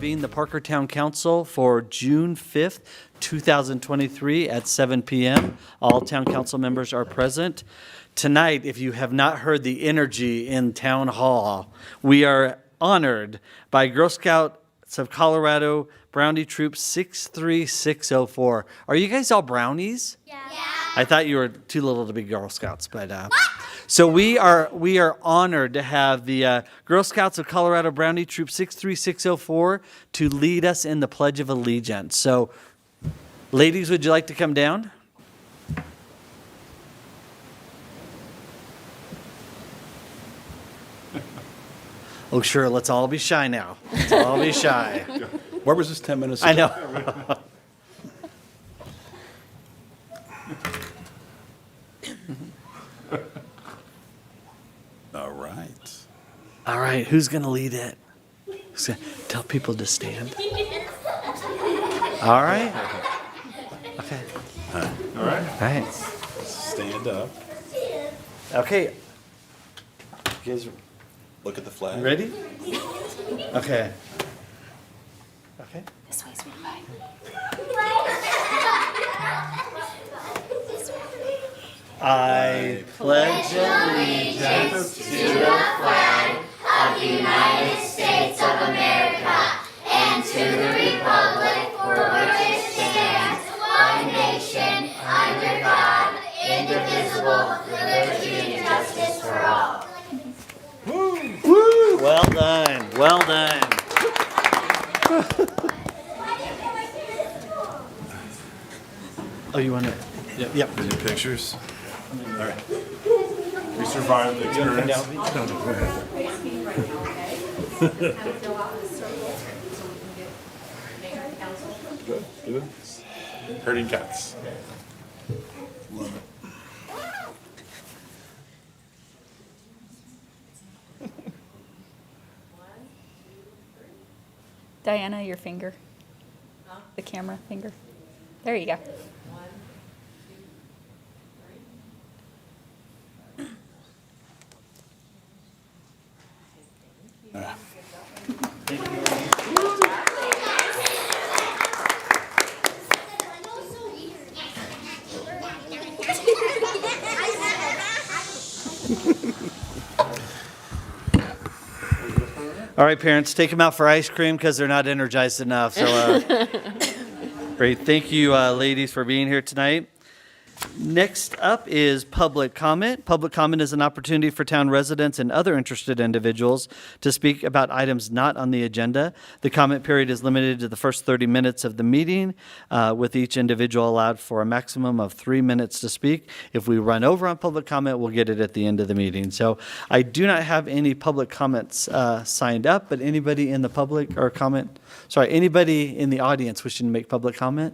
convene the Parker Town Council for June 5th, 2023 at 7 p.m. All town council members are present. Tonight, if you have not heard the energy in Town Hall, we are honored by Girl Scouts of Colorado Brownie Troop 63604. Are you guys all brownies? Yeah. I thought you were too little to be Girl Scouts, but so we are honored to have the Girl Scouts of Colorado Brownie Troop 63604 to lead us in the Pledge of Allegiance. So, ladies, would you like to come down? Oh, sure. Let's all be shy now. Let's all be shy. Where was this 10 minutes ago? I know. All right. All right. Who's going to lead it? Who's gonna tell people to stand? All right. Okay. All right. All right. Stand up. Okay. You guys Look at the flag. ready? Okay. Okay. This way, sweetie pie. I pledge allegiance to the flag of the United States of America and to the republic for which it stands, one nation, under God, indivisible, with liberty and justice for all. Woo! Well done. Well done. Oh, you want to? Yep. Any pictures? All right. We survived the experience. No, go ahead. Good. Good. Herding cats. Love it. Diana, your finger. The camera finger. There you go. All right, parents, take them out for ice cream because they're not energized enough. So, great. Thank you, ladies, for being here tonight. Next up is public comment. Public comment is an opportunity for town residents and other interested individuals to speak about items not on the agenda. The comment period is limited to the first 30 minutes of the meeting, with each individual allowed for a maximum of 3 minutes to speak. If we run over on public comment, we'll get it at the end of the meeting. So I do not have any public comments signed up, but anybody in the public or anybody in the audience wishing to make public comment?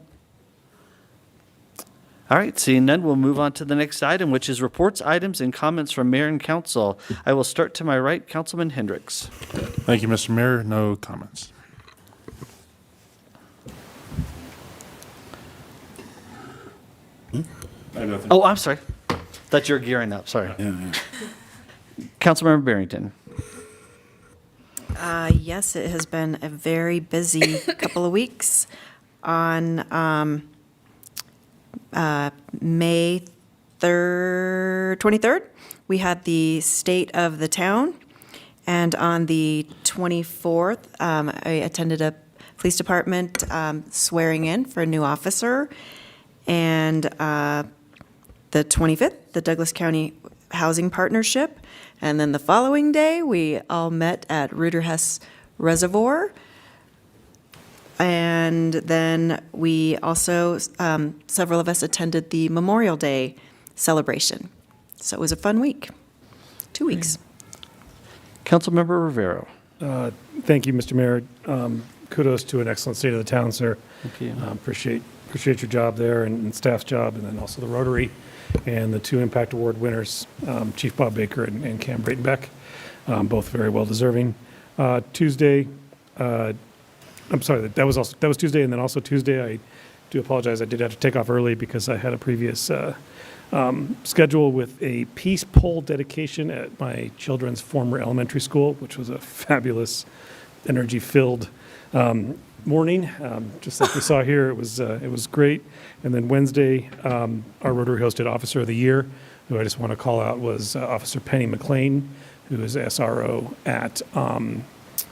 All right, seeing none, we'll move on to the next item, which is reports, items, and comments from mayor and council. I will start to my right, Councilman Hendricks. Thank you, Mr. Mayor. No comments. Oh, I'm sorry. Thought you were gearing up, sorry. Yeah. Councilmember Barrington. Yes, it has been a very busy couple of weeks. On May 23rd, we had the State of the Town, and on the 24th, I attended a police department swearing in for a new officer, and the 25th, the Douglas County Housing Partnership, and then the following day, we all met at Rudder Hess Reservoir. And then we also, several of us attended the Memorial Day celebration. So it was a fun week, 2 weeks. Councilmember Rivero. Thank you, Mr. Mayor. Kudos to an excellent state of the town, sir. Thank you. Appreciate your job there and staff's job, and then also the Rotary and the 2 Impact Award winners, Chief Bob Baker and Cam Breitenbeck, both very well deserving. Tuesday, I'm sorry, that was Tuesday, and then also Tuesday, I do apologize, I did have to take off early because I had a previous schedule with a peace pole dedication at my children's former elementary school, which was a fabulous, energy-filled morning, just like we saw here. It was great. And then Wednesday, our Rotary hosted Officer of the Year, who I just want to call out was Officer Penny McLean, who is SRO at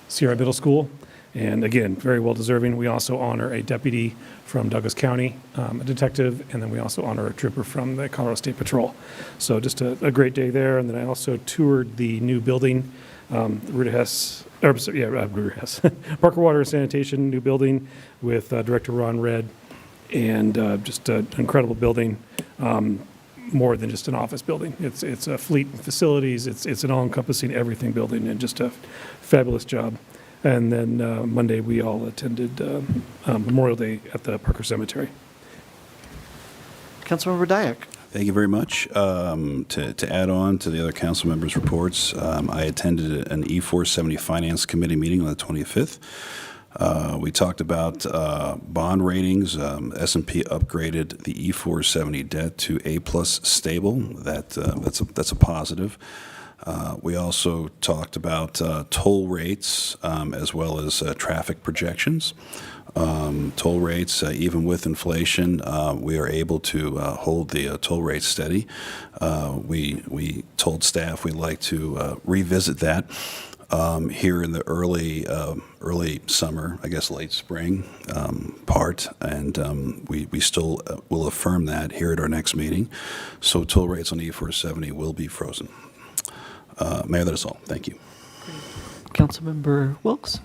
Sierra Middle School. And again, very well deserving. We also honor a deputy from Douglas County, a detective, and then we also honor a trooper from the Colorado State Patrol. So just a great day there. And then I also toured the new building, Ruta Hess, Ruta Hess, Parker Water and Sanitation, new building with Director Ron Redd, and just an incredible building. More than just an office building. It's a fleet of facilities. It's an all-encompassing everything building, and just a fabulous job. And then Monday, we all attended Memorial Day at the Parker Cemetery. Councilmember Dyak. Thank you very much. To add on to the other council members' reports, I attended an E470 Finance Committee meeting on the 25th. We talked about bond ratings. S&P upgraded the E470 debt to A+ stable. That's a positive. We also talked about toll rates as well as traffic projections. Toll rates, even with inflation, we are able to hold the toll rates steady. We told staff we'd like to revisit that here in the early summer, I guess late spring part, and we still will affirm that here at our next meeting. So toll rates on E470 will be frozen. Mayor, that is all. Thank you. Councilmember Wilks.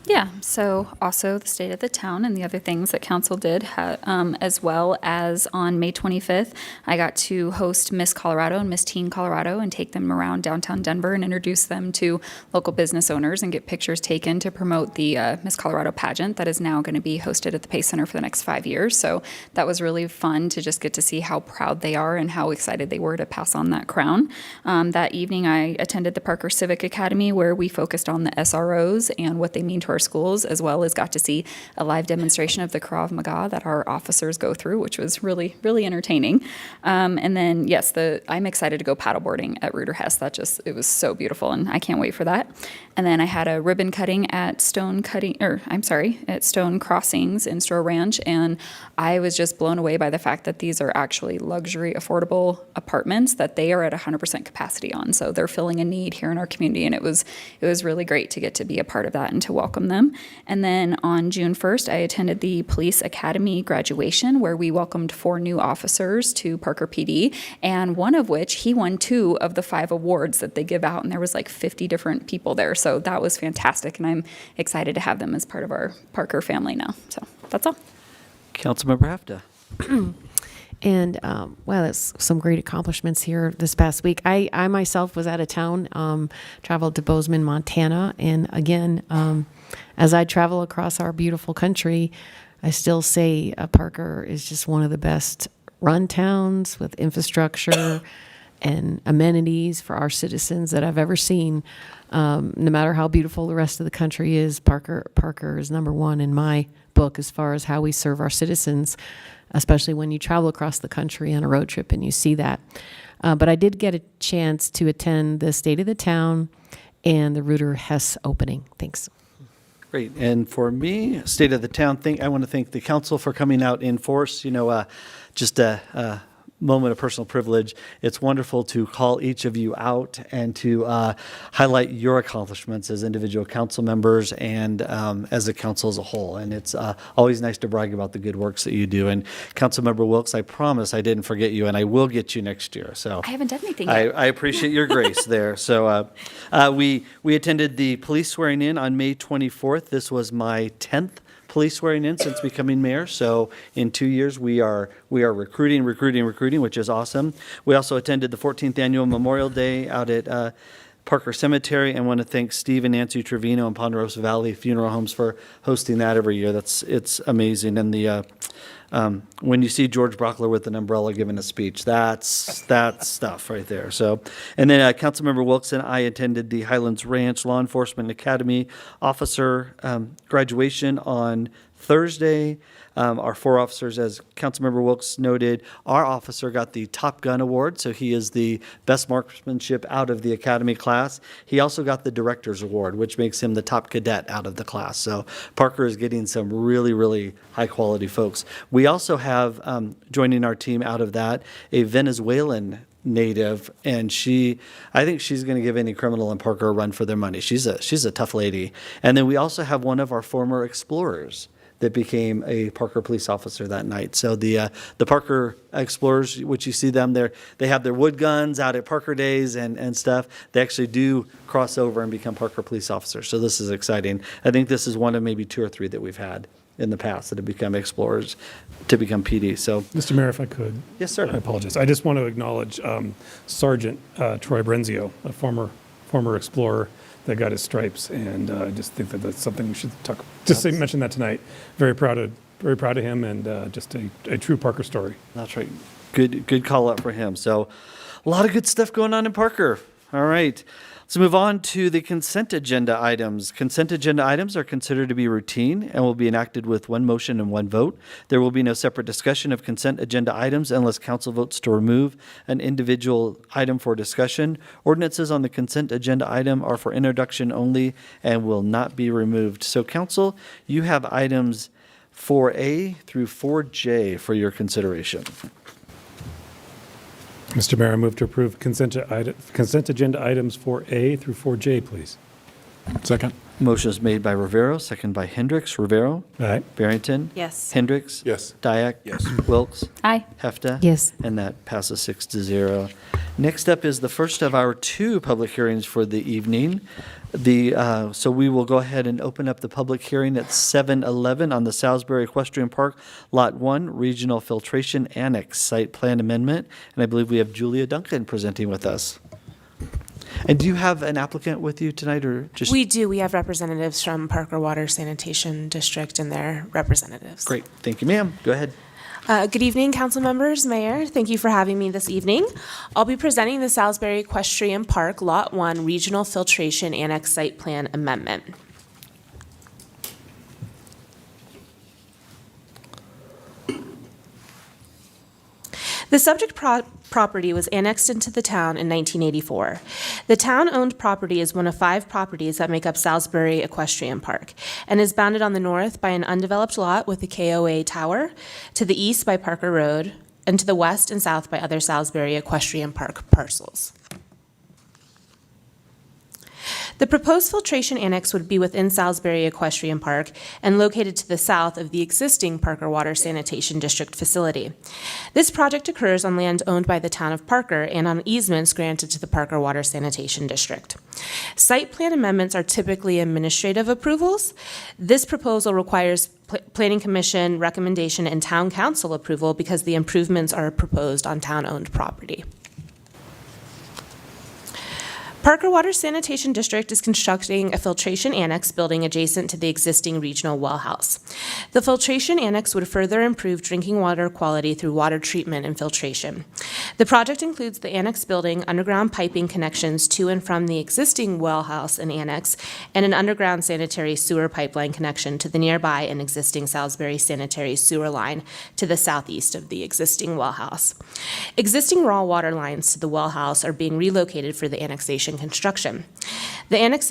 Yeah, so also the state of the town and the other things that council did, as well as on May 25th, I got to host Miss Colorado and Miss Teen Colorado and take them around downtown Denver and introduce them to local business owners and get pictures taken to promote the Miss Colorado pageant that is now going to be hosted at the Pace Center for the next 5 years. So that was really fun to just get to see how proud they are and how excited they were to pass on that crown. That evening, I attended the Parker Civic Academy, where we focused on the SROs and what they mean to our schools, as well as got to see a live demonstration of the Krav Maga that our officers go through, which was really, really entertaining. And then, yes, I'm excited to go paddleboarding at Ruta Hess. It was so beautiful, and I can't wait for that. And then I had a ribbon cutting at Stone Crossings in Store Ranch, and I was just blown away by the fact that these are actually luxury, affordable apartments that they are at 100% capacity on. So they're filling a need here in our community, and it was really great to get to be a part of that and to welcome them. And then on June 1st, I attended the Police Academy graduation, where we welcomed 4 new officers to Parker PD, and one of which, he won 2 of the 5 awards that they give out, and there was like 50 different people there. So that was fantastic, and I'm excited to have them as part of our Parker family now. So that's all. Councilmember Hafta. And wow, that's some great accomplishments here this past week. I myself was out of town, traveled to Bozeman, Montana, and again, as I travel across our beautiful country, I still say Parker is just one of the best run towns with infrastructure and amenities for our citizens that I've ever seen. No matter how beautiful the rest of the country is, Parker is number one in my book as far as how we serve our citizens, especially when you travel across the country on a road trip and you see that. But I did get a chance to attend the State of the Town and the Ruta Hess opening. Thanks. Great. And for me, State of the Town, I want to thank the council for coming out in force. Just a moment of personal privilege. It's wonderful to call each of you out and to highlight your accomplishments as individual council members and as a council as a whole. And it's always nice to brag about the good works that you do. And Councilmember Wilks, I promise I didn't forget you, and I will get you next year. So I haven't done anything yet. I appreciate your grace there. So we attended the police swearing in on May 24th. This was my 10th police swearing in since becoming mayor. So in 2 years, we are recruiting, which is awesome. We also attended the 14th annual Memorial Day out at Parker Cemetery, and want to thank Steve and Nancy Trevino and Ponderosa Valley Funeral Homes for hosting that every year. It's amazing. And the when you see George Brockler with an umbrella giving a speech, that's stuff right there. So, and then Councilmember Wilkson, I attended the Highlands Ranch Law Enforcement Academy officer graduation on Thursday. Our 4 officers, as Councilmember Wilkes noted, our officer got the Top Gun Award, so he is the best marksmanship out of the academy class. He also got the Director's Award, which makes him the top cadet out of the class. So Parker is getting some really, really high-quality folks. We also have, joining our team out of that, a Venezuelan native, and I think she's going to give any criminal in Parker a run for their money. She's a tough lady. And then we also have one of our former explorers that became a Parker police officer that night. So the Parker Explorers, which you see them there, they have their wood guns out at Parker Days and stuff. They actually do cross over and become Parker police officers. So this is exciting. I think this is one of maybe 2 or 3 that we've had in the past that have become explorers to become PD. So, Mr. Mayor, if I could. Yes, sir. I apologize. I just want to acknowledge Sergeant Troy Brenzio, a former explorer that got his stripes, and I just think that that's something we should talk. Mention that tonight. Very proud of him, and just a true Parker story. That's right. Good call out for him. So a lot of good stuff going on in Parker. All right. Let's move on to the consent agenda items. Consent agenda items are considered to be routine and will be enacted with 1 motion and 1 vote. There will be no separate discussion of consent agenda items unless council votes to remove an individual item for discussion. Ordinances on the consent agenda item are for introduction only and will not be removed. So council, you have items 4A through 4J for your consideration. Mr. Mayor, I move to approve consent agenda items 4A through 4J, please. Second. Motion is made by Rivero, second by Hendricks. Rivero? Aye. Barrington? Yes. Hendricks? Yes. Dyak? Yes. Wilkes? Aye. Hefta? Yes. And that passes 6-0. Next up is the first of our 2 public hearings for the evening. So we will go ahead and open up the public hearing at 7:11 on the Salisbury Equestrian Park, Lot 1, Regional Filtration Annex Site Plan Amendment. And I believe we have Julia Duncan presenting with us. And do you have an applicant with you tonight, or just? We do. We have representatives from Parker Water Sanitation District and their representatives. Great. Thank you, ma'am. Go ahead. Good evening, council members, mayor. Thank you for having me this evening. I'll be presenting the Salisbury Equestrian Park Lot 1 Regional Filtration Annex Site Plan Amendment. The subject property was annexed into the town in 1984. The town-owned property is one of 5 properties that make up Salisbury Equestrian Park and is bounded on the north by an undeveloped lot with the KOA Tower, to the east by Parker Road, and to the west and south by other Salisbury Equestrian Park parcels. The proposed filtration annex would be within Salisbury Equestrian Park and located to the south of the existing Parker Water Sanitation District facility. This project occurs on land owned by the town of Parker and on easements granted to the Parker Water Sanitation District. Site plan amendments are typically administrative approvals. This proposal requires Planning Commission recommendation and Town Council approval because the improvements are proposed on town-owned property. Parker Water Sanitation District is constructing a filtration annex building adjacent to the existing regional well house. The filtration annex would further improve drinking water quality through water treatment and filtration. The project includes the annex building, underground piping connections to and from the existing well house and annex, and an underground sanitary sewer pipeline connection to the nearby and existing Salisbury sanitary sewer line to the southeast of the existing well house. Existing raw water lines to the well house are being relocated for the annexation construction. The annex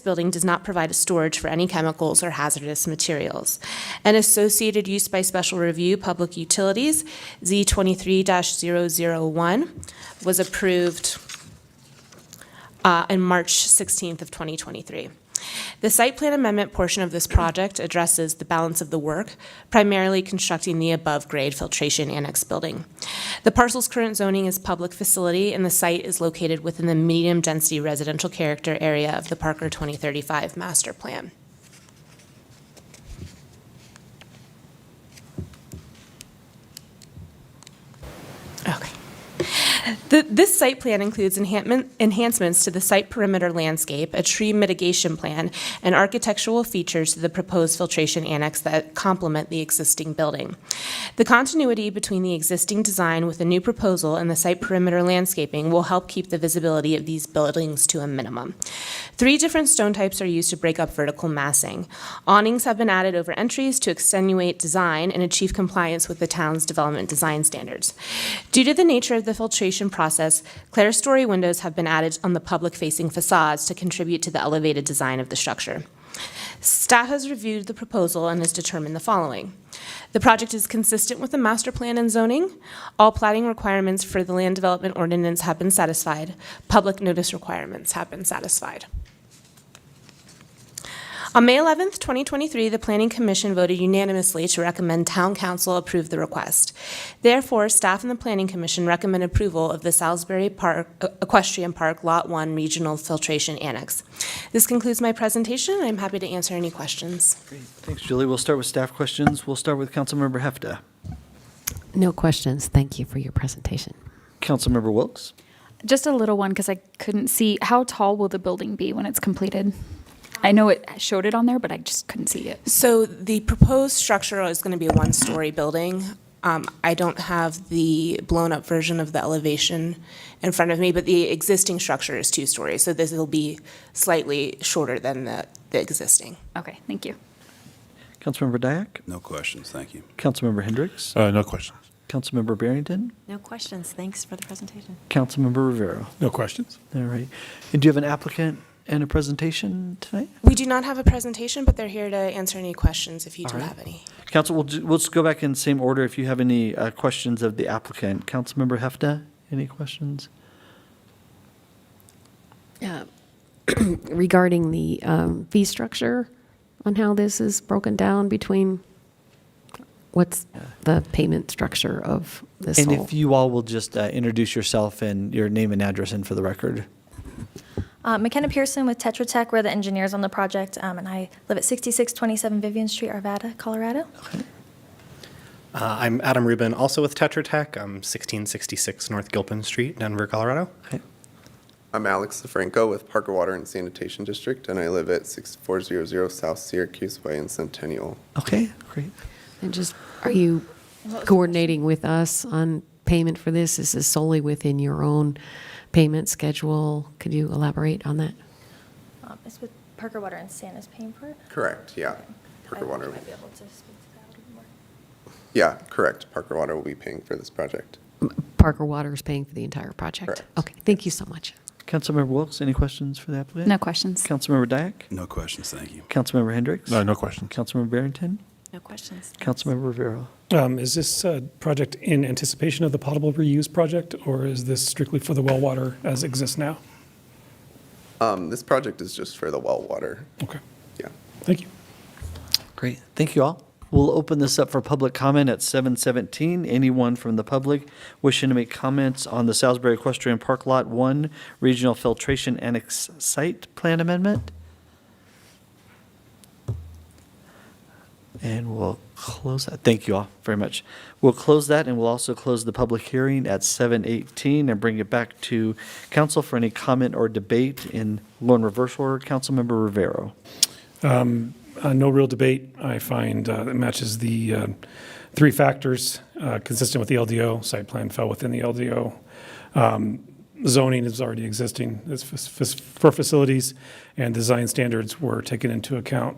building does not provide a storage for any chemicals or hazardous materials. An associated use by special review public utilities, Z23-001, was approved in March 16th of 2023. The site plan amendment portion of this project addresses the balance of the work, primarily constructing the above-grade filtration annex building. The parcel's current zoning is public facility, and the site is located within the medium-density residential character area of the Parker 2035 master plan. Okay. This site plan includes enhancements to the site perimeter landscape, a tree mitigation plan, and architectural features to the proposed filtration annex that complement the existing building. The continuity between the existing design with the new proposal and the site perimeter landscaping will help keep the visibility of these buildings to a minimum. 3 different stone types are used to break up vertical massing. Awnings have been added over entries to extenuate design and achieve compliance with the town's development design standards. Due to the nature of the filtration process, clerestory windows have been added on the public-facing facades to contribute to the elevated design of the structure. Staff has reviewed the proposal and has determined the following. The project is consistent with the master plan and zoning. All plating requirements for the land development ordinance have been satisfied. Public notice requirements have been satisfied. On May 11th, 2023, the Planning Commission voted unanimously to recommend Town Council approve the request. Therefore, staff and the Planning Commission recommend approval of the Salisbury Park Equestrian Park Lot 1 Regional Filtration Annex. This concludes my presentation. I'm happy to answer any questions. Great. Thanks, Julie. We'll start with staff questions. We'll start with Councilmember Hefta. No questions. Thank you for your presentation. Councilmember Wilkes. Just a little one because I couldn't see. How tall will the building be when it's completed? I know it showed it on there, but I just couldn't see it. So the proposed structure is going to be a 1-story building. I don't have the blown-up version of the elevation in front of me, but the existing structure is 2 stories, so this will be slightly shorter than the existing. Okay, thank you. Councilmember Dyak. No questions, thank you. Councilmember Hendricks. No questions. Councilmember Barrington. No questions. Thanks for the presentation. Councilmember Rivera. No questions. All right. And do you have an applicant and a presentation tonight? We do not have a presentation, but they're here to answer any questions if you do All right. have any. Council, we'll just go back in the same order if you have any questions of the applicant. Councilmember Hefta, any questions? Regarding the fee structure on how this is broken down between, what's the payment structure of this And whole? if you all will just introduce yourself and your name and address in for the record. McKenna Pearson with Tetra Tech. We're the engineers on the project, and I live at 6627 Vivian Street, Arvada, Colorado. I'm Adam Rubin, also with Tetra Tech. I'm 1666 North Gilpin Street, Denver, Colorado. Okay. I'm Alex DeFranco with Parker Water and Sanitation District, and I live at 6400 South Syracuse Way in Centennial. Okay, great. And just, are you coordinating with us on payment for this? Is this solely within your own payment schedule? Could you elaborate on that? It's with Parker Water and Santa's paying for it. Correct, yeah. Parker I Water. might be able to speak to that a little bit more. Yeah, correct. Parker Water will be paying for this project. Parker Water is paying for the entire project? Correct. Okay, thank you so much. Councilmember Wilkes, any questions for the applicant? No questions. Councilmember Dyak. No questions, thank you. Councilmember Hendricks. No questions. Councilmember Barrington. No questions. Councilmember Rivera. Is this project in anticipation of the potable reuse project, or is this strictly for the well water as exists now? This project is just for the well water. Okay, Yeah. thank you. Great. Thank you all. We'll open this up for public comment at 7:17. Anyone from the public wishing to make comments on the Salisbury Equestrian Park Lot 1 Regional Filtration Annex Site Plan Amendment? And we'll close that. Thank you all very much. We'll close that, and we'll also close the public hearing at 7:18 and bring it back to council for any comment or debate in law and reverse order. Councilmember Rivero. No real debate. I find it matches the 3 factors consistent with the LDO. Site plan fell within the LDO. Zoning is already existing for facilities, and design standards were taken into account.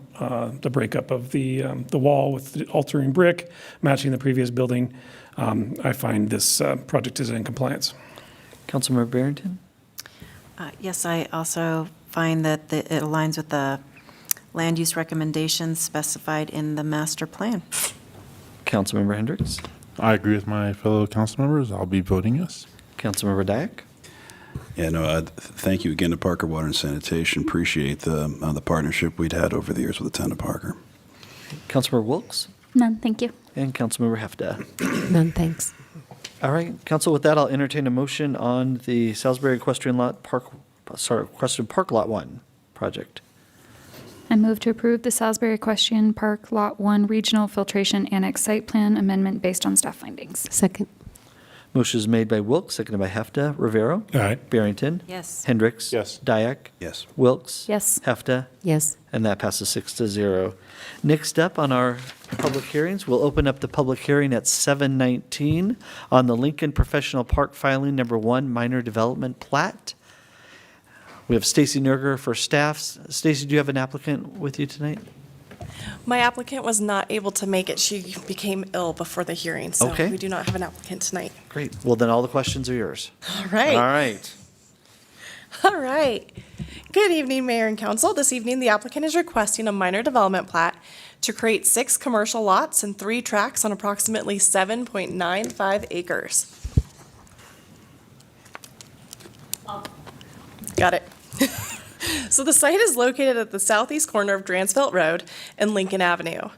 The breakup of the wall with the altering brick, matching the previous building. I find this project is in compliance. Councilmember Barrington. Yes, I also find that it aligns with the land use recommendations specified in the master plan. Councilmember Hendricks. I agree with my fellow council members. I'll be voting yes. Councilmember Dyak. Yeah, no, thank you again to Parker Water and Sanitation. Appreciate the partnership we'd had over the years with the town of Parker. Councilmember Wilkes. None, thank you. And Councilmember Hefta. None, thanks. All right, council, with that, I'll entertain a motion on the Salisbury Equestrian Park Lot 1 project. I move to approve the Salisbury Equestrian Park Lot 1 Regional Filtration Annex Site Plan Amendment based on staff findings. Second. Motion is made by Wilks, seconded by Hefta. Rivera. Aye. Barrington. Yes. Hendricks. Yes. Dyak. Yes. Wilks. Yes. Hefta. Yes. And that passes 6-0. Next up on our public hearings, we'll open up the public hearing at 7:19 on the Lincoln Professional Park filing number 1 minor development plat. We have Stacy Nerger for staff. Stacy, do you have an applicant with you tonight? My applicant was not able to make it. She became ill before the hearing, so Okay. we do not have an applicant tonight. Great. Well, then all the questions are yours. All right. All right. All right. Good evening, Mayor and Council. This evening, the applicant is requesting a minor development plat to create 6 commercial lots and 3 tracts on approximately 7.95 acres. Got it. So the site is located at the southeast corner of Dransfeld Road and Lincoln Avenue.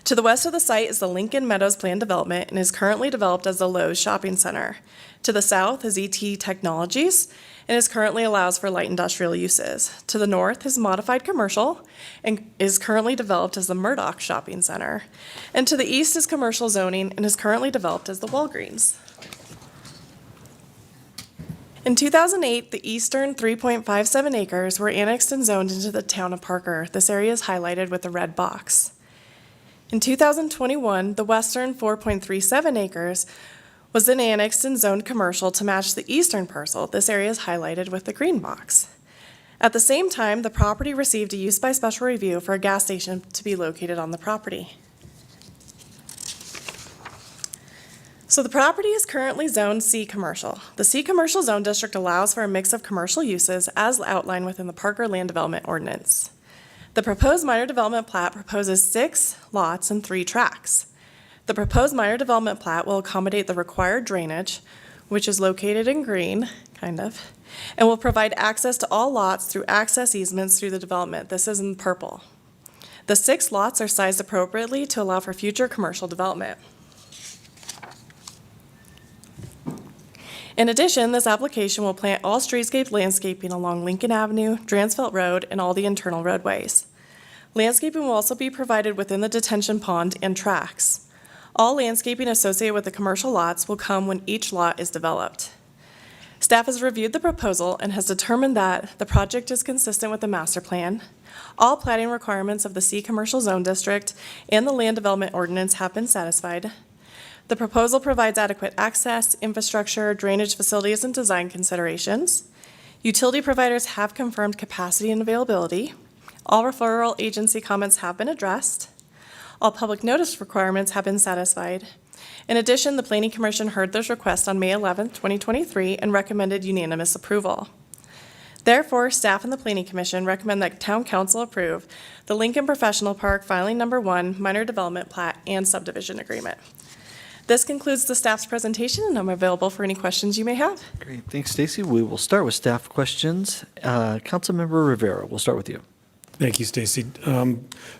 To the west of the site is the Lincoln Meadows Planned Development and is currently developed as the Lowe's Shopping Center. To the south is ET Technologies and is currently allows for light industrial uses. To the north is Modified Commercial and is currently developed as the Murdoch Shopping Center. And to the east is commercial zoning and is currently developed as the Walgreens. In 2008, the eastern 3.57 acres were annexed and zoned into the town of Parker. This area is highlighted with a red box. In 2021, the western 4.37 acres was then annexed and zoned commercial to match the eastern parcel. This area is highlighted with the green box. At the same time, the property received a use by special review for a gas station to be located on the property. So the property is currently zoned C commercial. The C commercial zone district allows for a mix of commercial uses as outlined within the Parker Land Development Ordinance. The proposed minor development plat proposes 6 lots and 3 tracts. The proposed minor development plat will accommodate the required drainage, which is located in green, kind of, and will provide access to all lots through access easements through the development. This is in purple. The 6 lots are sized appropriately to allow for future commercial development. In addition, this application will plant all streetscape landscaping along Lincoln Avenue, Dransfeld Road, and all the internal roadways. Landscaping will also be provided within the detention pond and tracks. All landscaping associated with the commercial lots will come when each lot is developed. Staff has reviewed the proposal and has determined that the project is consistent with the master plan. All planning requirements of the C Commercial Zone District and the Land Development Ordinance have been satisfied. The proposal provides adequate access, infrastructure, drainage facilities, and design considerations. Utility providers have confirmed capacity and availability. All referral agency comments have been addressed. All public notice requirements have been satisfied. In addition, the Planning Commission heard this request on May 11, 2023, and recommended unanimous approval. Therefore, staff and the Planning Commission recommend that Town Council approve the Lincoln Professional Park Filing Number 1 Minor Development Plat and Subdivision Agreement. This concludes the staff's presentation, and I'm available for any questions you may have. Great. Thanks, Stacy. We will start with staff questions. Councilmember Rivera, we'll start with you. Thank you, Stacy.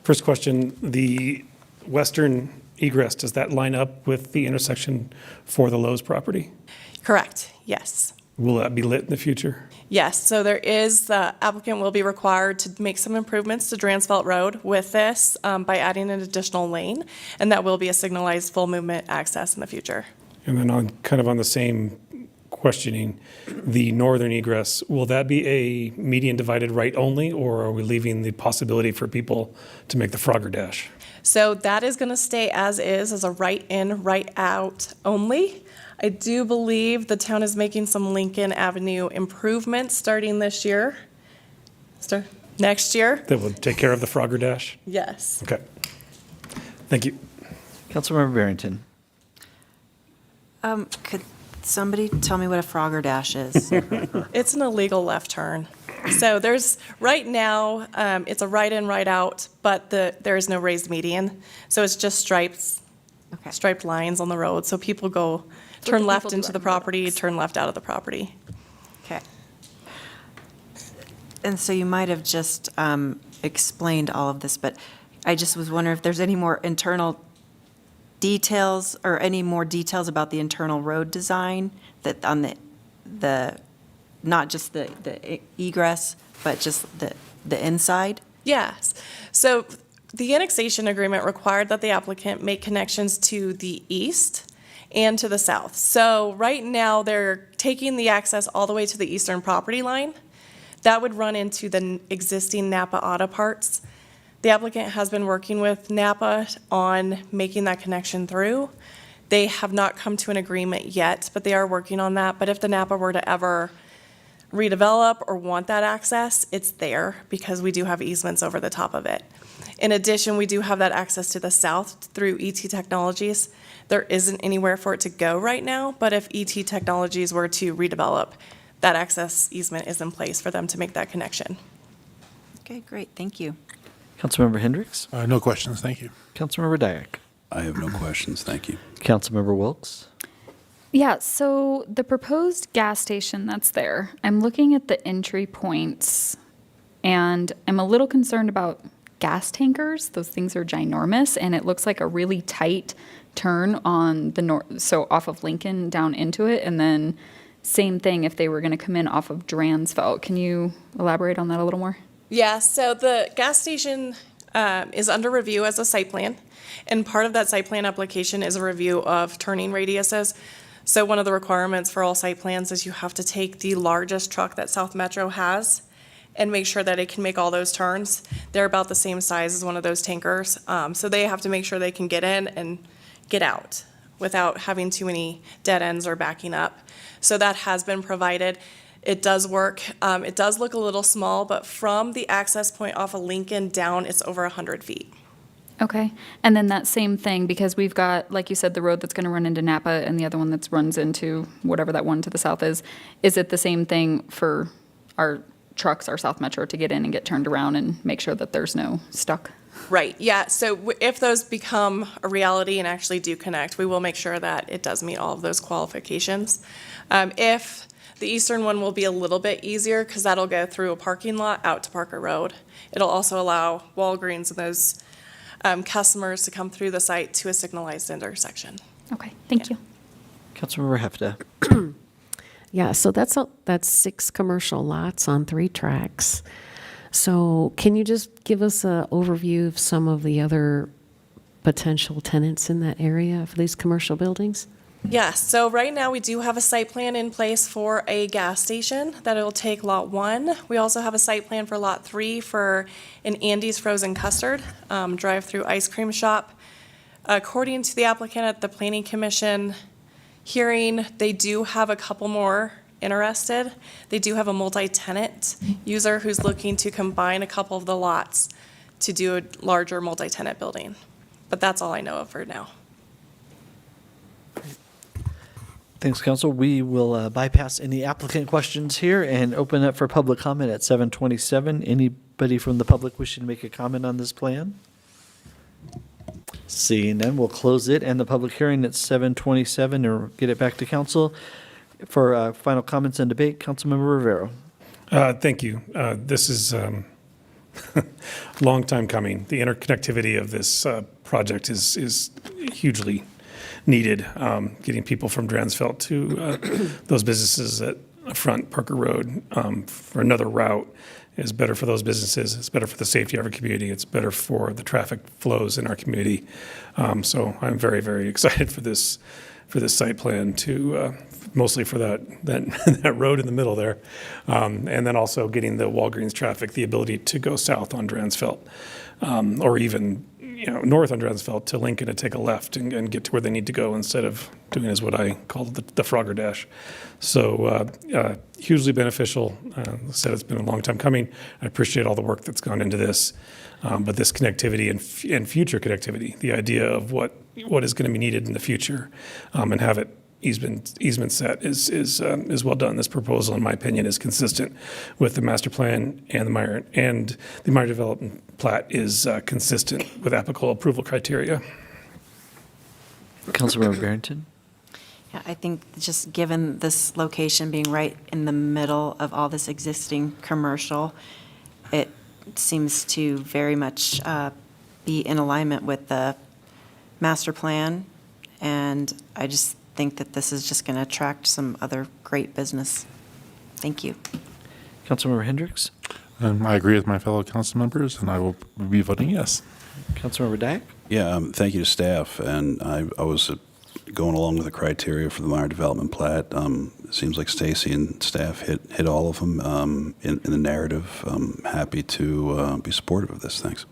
First question, the western egress, does that line up with the intersection for the Lowe's property? Correct, yes. Will that be lit in the future? Yes, so there is, the applicant will be required to make some improvements to Dransfeld Road with this by adding an additional lane, and that will be a signalized full movement access in the future. And then on, kind of on the same questioning, the northern egress, will that be a median divided right only, or are we leaving the possibility for people to make the Frogger Dash? So that is going to stay as is, as a right in, right out only. I do believe the town is making some Lincoln Avenue improvements starting this year. Next year? That will take care of the Frogger Dash? Yes. Okay. Thank you. Councilmember Barrington. Could somebody tell me what a Frogger Dash is? It's an illegal left turn. So there's, right now, it's a right in, right out, but there is no raised median. So it's just striped lines on the road. So people go, turn left into the property, turn left out of the property. Okay. And so you might have just explained all of this, but I just was wondering if there's any more internal details or any more details about the internal road design that on the not just the egress, but just the inside? Yes. So the annexation agreement required that the applicant make connections to the east and to the south. So right now, they're taking the access all the way to the eastern property line. That would run into the existing Napa Auto Parts. The applicant has been working with Napa on making that connection through. They have not come to an agreement yet, but they are working on that. But if the Napa were to ever redevelop or want that access, it's there because we do have easements over the top of it. In addition, we do have that access to the south through ET Technologies. There isn't anywhere for it to go right now, but if ET Technologies were to redevelop, that access easement is in place for them to make that connection. Okay, great, thank you. Councilmember Hendricks? No questions, thank you. Councilmember Dyak? I have no questions, thank you. Councilmember Wilkes? Yeah, so the proposed gas station that's there, I'm looking at the entry points, and I'm a little concerned about gas tankers. Those things are ginormous, and it looks like a really tight turn on the north, so off of Lincoln down into it, and then same thing if they were going to come in off of Dransfeld. Can you elaborate on that a little more? Yeah, so the gas station is under review as a site plan, and part of that site plan application is a review of turning radiuses. So one of the requirements for all site plans is you have to take the largest truck that South Metro has and make sure that it can make all those turns. They're about the same size as one of those tankers, so they have to make sure they can get in and get out without having too many dead ends or backing up. So that has been provided. It does work. It does look a little small, but from the access point off of Lincoln down, it's over 100 feet. Okay. And then that same thing, because we've got, like you said, the road that's going to run into Napa and the other one that runs into whatever that one to the south is it the same thing for our trucks, our South Metro, to get in and get turned around and make sure that there's no stuck? Right, yeah. So if those become a reality and actually do connect, we will make sure that it does meet all of those qualifications. If the eastern one will be a little bit easier because that'll go through a parking lot out to Parker Road. It'll also allow Walgreens and those customers to come through the site to a signalized intersection. Okay, thank you. Councilmember Hefta? Yeah, so that's 6 commercial lots on 3 tracks. So can you just give us an overview of some of the other potential tenants in that area for these commercial buildings? Yes, so right now we do have a site plan in place for a gas station that it'll take Lot 1. We also have a site plan for Lot 3 for an Andy's Frozen Custard drive-through ice cream shop. According to the applicant at the Planning Commission hearing, they do have a couple more interested. They do have a multi-tenant user who's looking to combine a couple of the lots to do a larger multi-tenant building. But that's all I know of for now. Thanks, Council. We will bypass any applicant questions here and open up for public comment at 7:27. Anybody from the public wishing to make a comment on this plan? Seeing none, we'll close it and the public hearing at 7:27 or get it back to council. For final comments and debate, Councilmember Rivera. Thank you. This is a long time coming. The interconnectivity of this project is hugely needed. Getting people from Dransfeld to those businesses that front Parker Road for another route is better for those businesses. It's better for the safety of our community. It's better for the traffic flows in our community. So I'm very, very excited for this site plan to mostly for that road in the middle there, and then also getting the Walgreens traffic, the ability to go south on Dransfeld, or even north on Dransfeld to Lincoln to take a left and get to where they need to go instead of doing as what I call the Frogger Dash. So hugely beneficial. I said it's been a long time coming. I appreciate all the work that's gone into this. But this connectivity and future connectivity, the idea of what is going to be needed in the future, and have it easement set is well done. This proposal, in my opinion, is consistent with the master plan and the Meyer development plat is consistent with applicable approval criteria. Councilmember Barrington. Yeah, I think just given this location being right in the middle of all this existing commercial, it seems to very much be in alignment with the master plan, and I just think that this is just going to attract some other great business. Thank you. Councilmember Hendricks. I agree with my fellow council members, and I will be voting yes. Councilmember Dyak. Yeah, thank you to staff. And I was going along with the criteria for the minor development plat. It seems like Stacy and staff hit all of them in the narrative. I'm happy to be supportive of this. Thanks.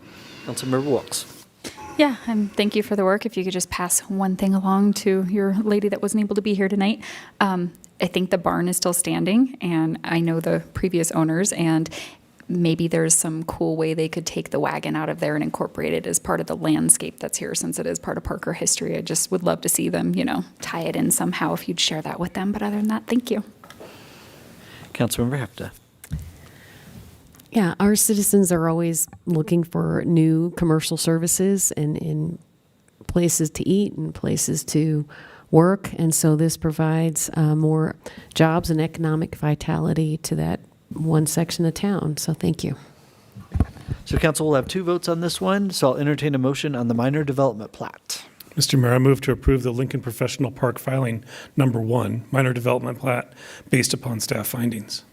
Councilmember Wilks. Yeah, thank you for the work. If you could just pass one thing along to your lady that wasn't able to be here tonight. I think the barn is still standing, and I know the previous owners, and maybe there's some cool way they could take the wagon out of there and incorporate it as part of the landscape that's here, since it is part of Parker history. I just would love to see them, tie it in somehow if you'd share that with them. But other than that, thank you. Councilmember Hefta. Yeah, our citizens are always looking for new commercial services and places to eat and places to work. And so this provides more jobs and economic vitality to that one section of town. So thank you. So council will have 2 votes on this one, so I'll entertain a motion on the minor development plat. Mr. Mayor, I move to approve the Lincoln Professional Park filing number 1, minor development plat, based upon staff findings.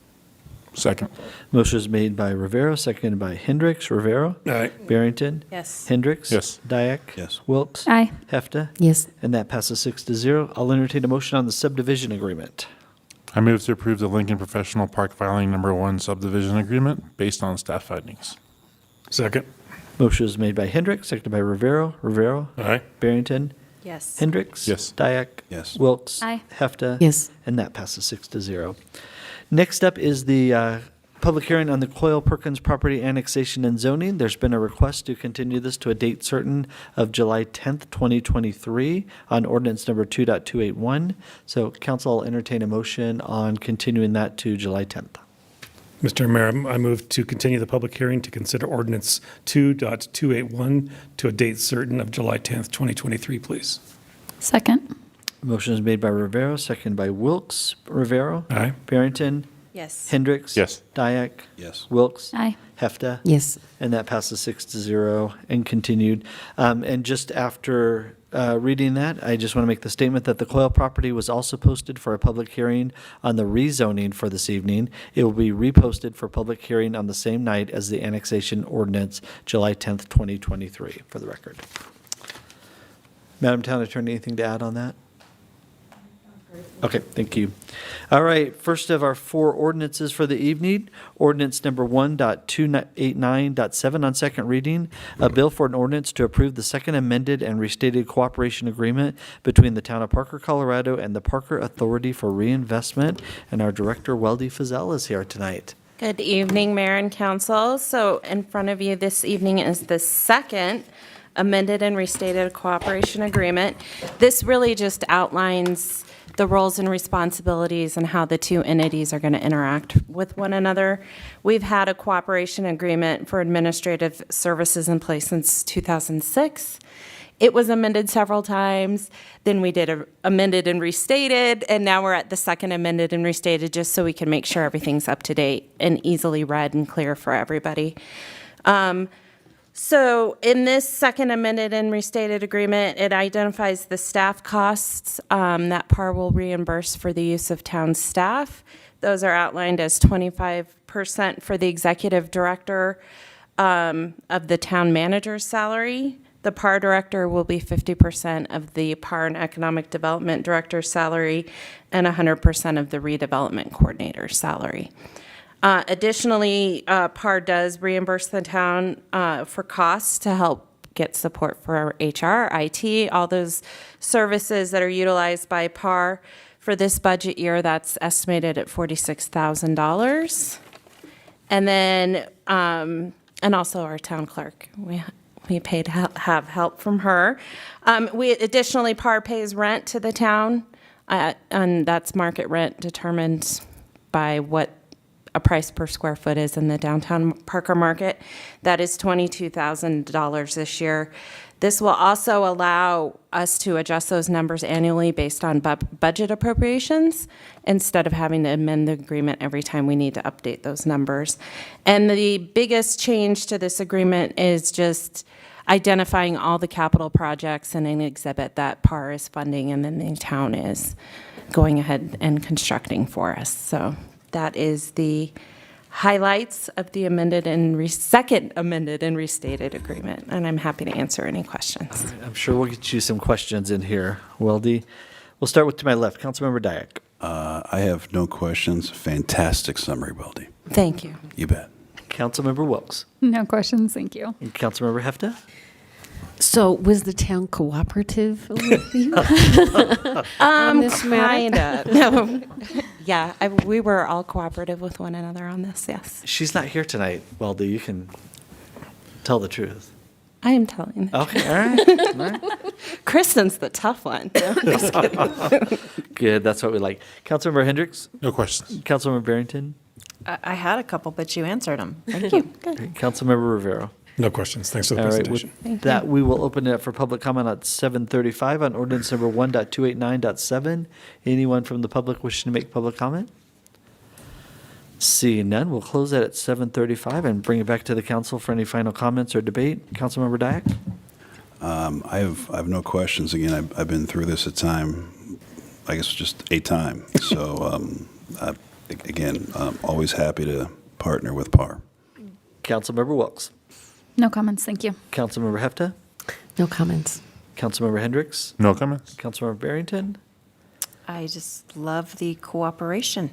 Second. Motion is made by Rivera, seconded by Hendricks. Rivera. Aye. Barrington. Yes. Hendricks. Yes. Dyak. Yes. Wilkes. Aye. Hefta. Yes. And that passes 6-0. I'll entertain a motion on the subdivision agreement. I move to approve the Lincoln Professional Park filing number 1 subdivision agreement based on staff findings. Second. Motion is made by Hendricks, seconded by Rivera. Rivera. Aye. Barrington. Yes. Hendricks. Yes. Dyak. Yes. Wilkes. Aye. Hefta. Yes. And that passes 6-0. Next up is the public hearing on the Coyle Perkins property annexation and zoning. There's been a request to continue this to a date certain of July 10th, 2023 on ordinance number 2.281. So council will entertain a motion on continuing that to July 10th. Mr. Mayor, I move to continue the public hearing to consider ordinance 2.281 to a date certain of July 10th, 2023, please. Second. Motion is made by Rivera, seconded by Wilkes. Rivera. Aye. Barrington. Yes. Hendricks. Yes. Dyak. Yes. Wilkes. Aye. Hefta. Yes. And that passes 6-0 and continued. And just after reading that, I just want to make the statement that the Coyle property was also posted for a public hearing on the rezoning for this evening. It will be reposted for public hearing on the same night as the annexation ordinance, July 10th, 2023, for the record. Madam Town Attorney, anything to add on that? Okay, thank you. All right, first of our 4 ordinances for the evening, ordinance number 1.289.7 on second reading, a bill for an ordinance to approve the second amended and restated cooperation agreement between the town of Parker, Colorado and the Parker Authority for Reinvestment. And our director, Weldy Fazell, is here tonight. Good evening, Mayor and Council. So in front of you this evening is the second amended and restated cooperation agreement. This really just outlines the roles and responsibilities and how the 2 entities are going to interact with one another. We've had a cooperation agreement for administrative services in place since 2006. It was amended several times. Then we did a amended and restated, and now we're at the second amended and restated just so we can make sure everything's up to date and easily read and clear for everybody. So in this second amended and restated agreement, it identifies the staff costs that PAR will reimburse for the use of town staff. Those are outlined as 25% for the executive director of the town manager's salary. The PAR director will be 50% of the PAR and economic development director's salary and 100% of the redevelopment coordinator's salary. Additionally, PAR does reimburse the town for costs to help get support for HR, IT, all those services that are utilized by PAR. For this budget year, that's estimated at $46,000. And then, and also our town clerk. We pay to have help from her. Additionally, PAR pays rent to the town, and that's market rent determined by what a price per square foot is in the downtown Parker market. That is $22,000 this year. This will also allow us to adjust those numbers annually based on budget appropriations instead of having to amend the agreement every time we need to update those numbers. And the biggest change to this agreement is just identifying all the capital projects in an exhibit that PAR is funding and then the town is going ahead and constructing for us. So that is the highlights of the second amended and restated agreement, and I'm happy to answer any questions. I'm sure we'll get you some questions in here, Weldy. We'll start with to my left, Councilmember Dyak. I have no questions. Fantastic summary, Weldy. Thank you. You bet. Councilmember Wilkes. No questions, thank you. And Councilmember Hefta. So was the town cooperative with you on this matter? Kind of. No. Yeah, we were all cooperative with one another on this, yes. She's not here tonight, Weldy. You can tell the truth. I am telling you. Okay, all right. All right. Kristen's the tough one. No, I'm just kidding. Good, that's what we like. Councilmember Hendricks. No questions. Councilmember Barrington. I had a couple, but you answered them. Thank you. Councilmember Rivera. No questions. Thanks for the All right, presentation. with that, we will open it up for public comment at 7:35 on ordinance number 1.289.7. Anyone from the public wishing to make public comment? Seeing none, we'll close that at 7:35 and bring it back to the council for any final comments or debate. Councilmember Dyak? I have no questions. Again, I've been through this a time, I guess just a time. So, again, I'm always happy to partner with PAR. Councilmember Wilkes? No comments, thank you. Councilmember Hefta? No comments. Councilmember Hendricks? No comments. Councilmember Barrington? I just love the cooperation.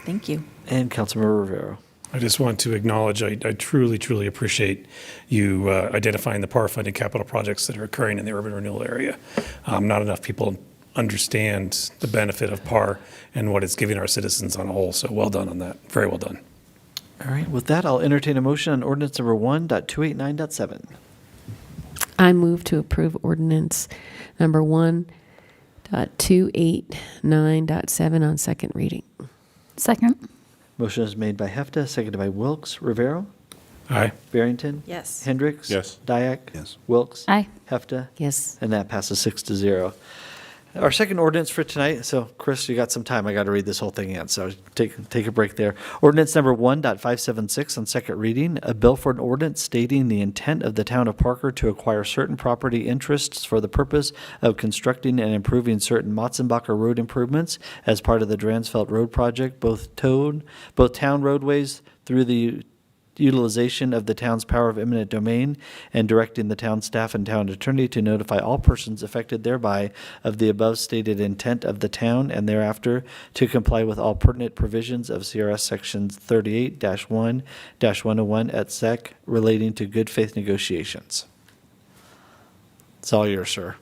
Thank you. And Councilmember Rivera. I just want to acknowledge, I truly, truly appreciate you identifying the PAR-funded capital projects that are occurring in the urban renewal area. Not enough people understand the benefit of PAR and what it's giving our citizens on a whole, so well done on that. Very well done. All right, with that, I'll entertain a motion on ordinance number 1.289.7. I move to approve ordinance number 1.289.7 on second reading. Second. Motion is made by Hefta, seconded by Wilkes. Rivera? Aye. Barrington? Yes. Hendricks? Yes. Dyak? Yes. Wilkes? Aye. Hefta? Yes. And that passes 6-0. Our second ordinance for tonight, so Chris, you got some time. I got to read this whole thing in, so take a break there. Ordinance number 1.576 on second reading, a bill for an ordinance stating the intent of the town of Parker to acquire certain property interests for the purpose of constructing and improving certain Motzenbacher road improvements as part of the Dransfeld Road project, both town roadways through the utilization of the town's power of eminent domain, and directing the town staff and town attorney to notify all persons affected thereby of the above stated intent of the town, and thereafter to comply with all pertinent provisions of CRS sections 38-1-101 et sec relating to good faith negotiations. It's all yours, sir.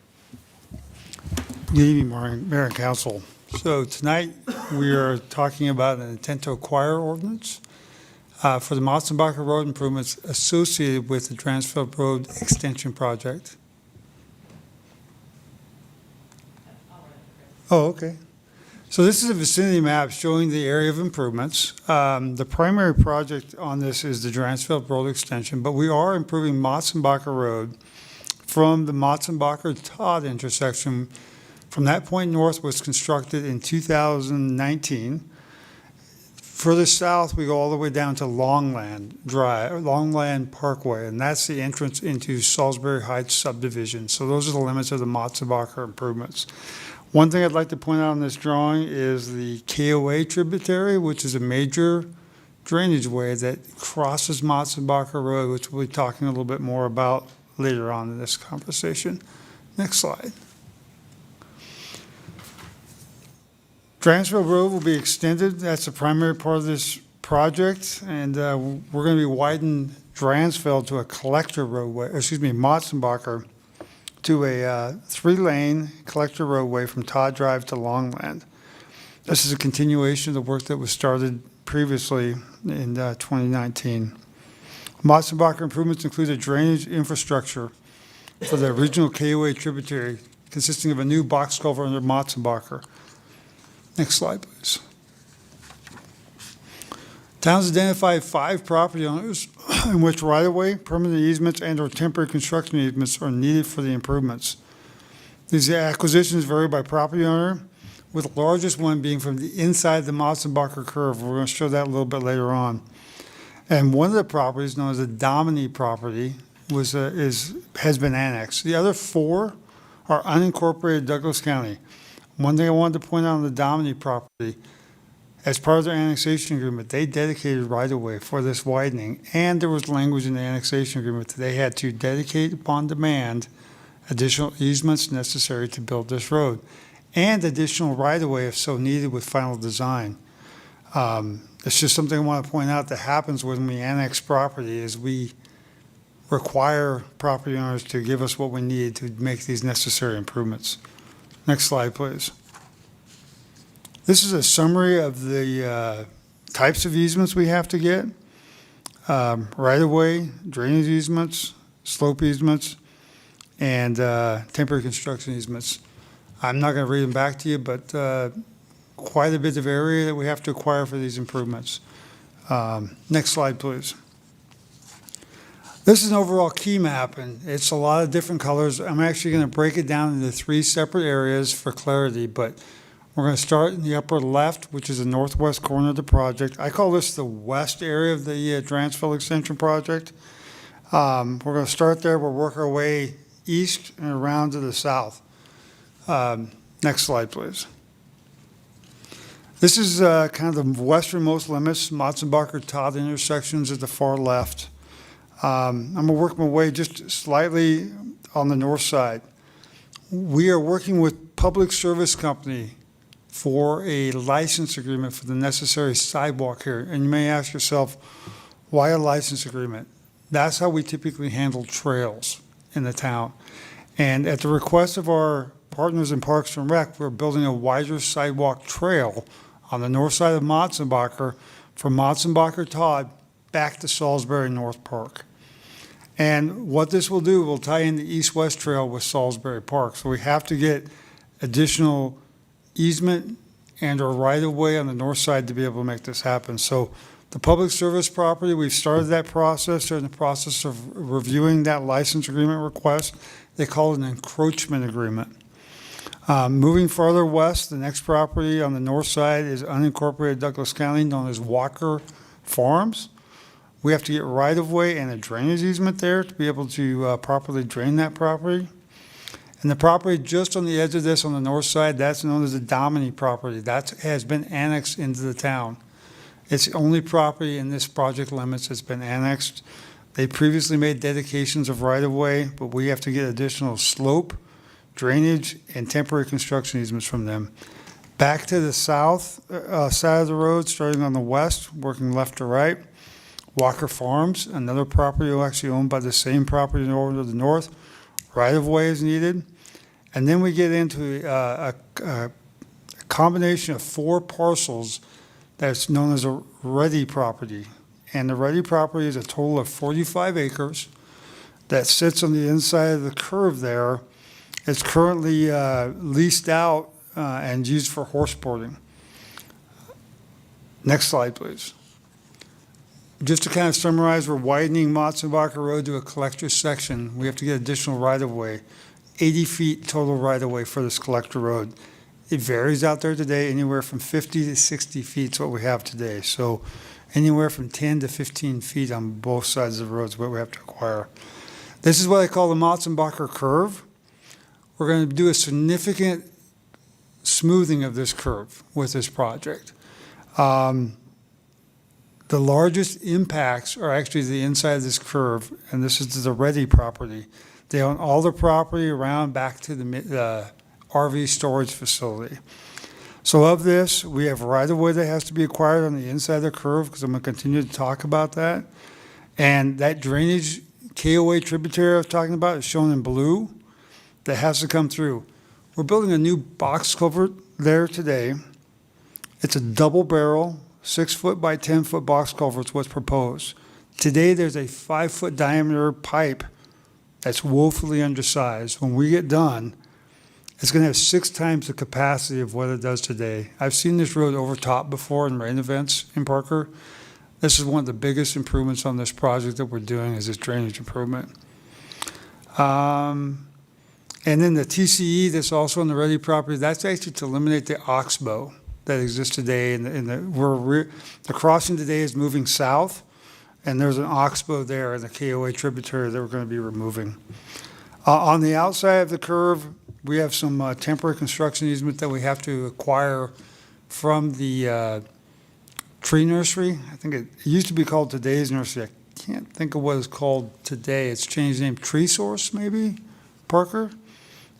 Good evening, Mayor and Council. So tonight, we are talking about an intent to acquire ordinance for the Motzenbacher Road improvements associated with the Dransfeld Road Extension Project. Oh, okay. So this is a vicinity map showing the area of improvements. The primary project on this is the Dransfeld Road Extension, but we are improving Motzenbacher Road from the Motzenbacher-Todd intersection. From that point north was constructed in 2019. Further south, we go all the way down to Longland Drive, Longland Parkway, and that's the entrance into Salisbury Heights subdivision. So those are the limits of the Motzenbacher improvements. One thing I'd like to point out on this drawing is the KOA tributary, which is a major drainage way that crosses Motzenbacher Road, which we'll be talking a little bit more about later on in this conversation. Next slide. Dransfeld Road will be extended. That's the primary part of this project, and we're going to be widening Dransfeld to a collector roadway, Motzenbacher to a 3-lane collector roadway from Todd Drive to Longland. This is a continuation of the work that was started previously in 2019. Motzenbacher improvements include a drainage infrastructure for the original KOA tributary, consisting of a new box culvert under Motzenbacher. Next slide, please. Town's identified 5 property owners in which right-of-way, permanent easements, and/or temporary construction easements are needed for the improvements. These acquisitions vary by property owner, with the largest one being from the inside the Motzenbacher curve. We're going to show that a little bit later on. And one of the properties, known as the Dominy property, has been annexed. The other 4 are unincorporated Douglas County. One thing I wanted to point out on the Dominy property, As part of their annexation agreement, they dedicated right-of-way for this widening, and there was language in the annexation agreement that they had to dedicate upon demand additional easements necessary to build this road, and additional right-of-way if so needed with final design. It's just something I want to point out that happens when we annex property is we require property owners to give us what we need to make these necessary improvements. Next slide, please. This is a summary of the types of easements we have to get. Right-of-way, drainage easements, slope easements, and temporary construction easements. I'm not going to read them back to you, but quite a bit of area that we have to acquire for these improvements. Next slide, please. This is an overall key map, and it's a lot of different colors. I'm actually going to break it down into 3 separate areas for clarity, but we're going to start in the upper left, which is the northwest corner of the project. I call this the west area of the Dransville Extension project. We're going to start there. We'll work our way east and around to the south. Next slide, please. This is kind of the westernmost limits, Motsenbacher-Todd intersections at the far left. I'm going to work my way just slightly on the north side. We are working with Public Service Company for a license agreement for the necessary sidewalk here. And you may ask yourself, why a license agreement? That's how we typically handle trails in the town. And at the request of our partners in Parks and Rec, we're building a wider sidewalk trail on the north side of Motsenbacher from Motsenbacher-Todd back to Salisbury North Park. And what this will do, will tie in the east-west trail with Salisbury Park. So we have to get additional easement and or right-of-way on the north side to be able to make this happen. So the public service property, we've started that process. They're in the process of reviewing that license agreement request. They call it an encroachment agreement. Moving farther west, the next property on the north side is unincorporated Douglas County, known as Walker Farms. We have to get right-of-way and a drainage easement there to be able to properly drain that property. And the property just on the edge of this on the north side, that's known as the Domini property. That has been annexed into the town. It's the only property in this project limits that's been annexed. They previously made dedications of right-of-way, but we have to get additional slope, drainage, and temporary construction easements from them. Back to the south side of the road, starting on the west, working left to right, Walker Farms, another property actually owned by the same property owner to the north. Right-of-way is needed. And then we get into a combination of 4 parcels that's known as a ready property. And the ready property is a total of 45 acres that sits on the inside of the curve there. It's currently leased out and used for horse boarding. Next slide, please. Just to kind of summarize, we're widening Motsenbacher Road to a collector section. We have to get additional right-of-way, 80 feet total right-of-way for this collector road. It varies out there today, anywhere from 50 to 60 feet is what we have today. So anywhere from 10 to 15 feet on both sides of the road is what we have to acquire. This is what I call the Motsenbacher curve. We're going to do a significant smoothing of this curve with this project. The largest impacts are actually the inside of this curve, and this is the Ready property. They own all the property around back to the RV storage facility. So of this, we have right-of-way that has to be acquired on the inside of the curve, because I'm going to continue to talk about that. And that drainage KOA tributary I was talking about is shown in blue. That has to come through. We're building a new box culvert there today. It's a double barrel, 6-foot by 10-foot box culvert is what's proposed. Today, there's a 5-foot diameter pipe that's woefully undersized. When we get done, it's going to have 6 times the capacity of what it does today. I've seen this road overtop before in rain events in Parker. This is one of the biggest improvements on this project that we're doing, is this drainage improvement. And then the TCE that's also on the Ready property, that's actually to eliminate the oxbow that exists today. And the crossing today is moving south, and there's an oxbow there in the KOA tributary that we're going to be removing. On the outside of the curve, we have some temporary construction easement that we have to acquire from the tree nursery. I think it used to be called Today's Nursery. I can't think of what it's called today. It's changed name, Tree Source, maybe, Parker?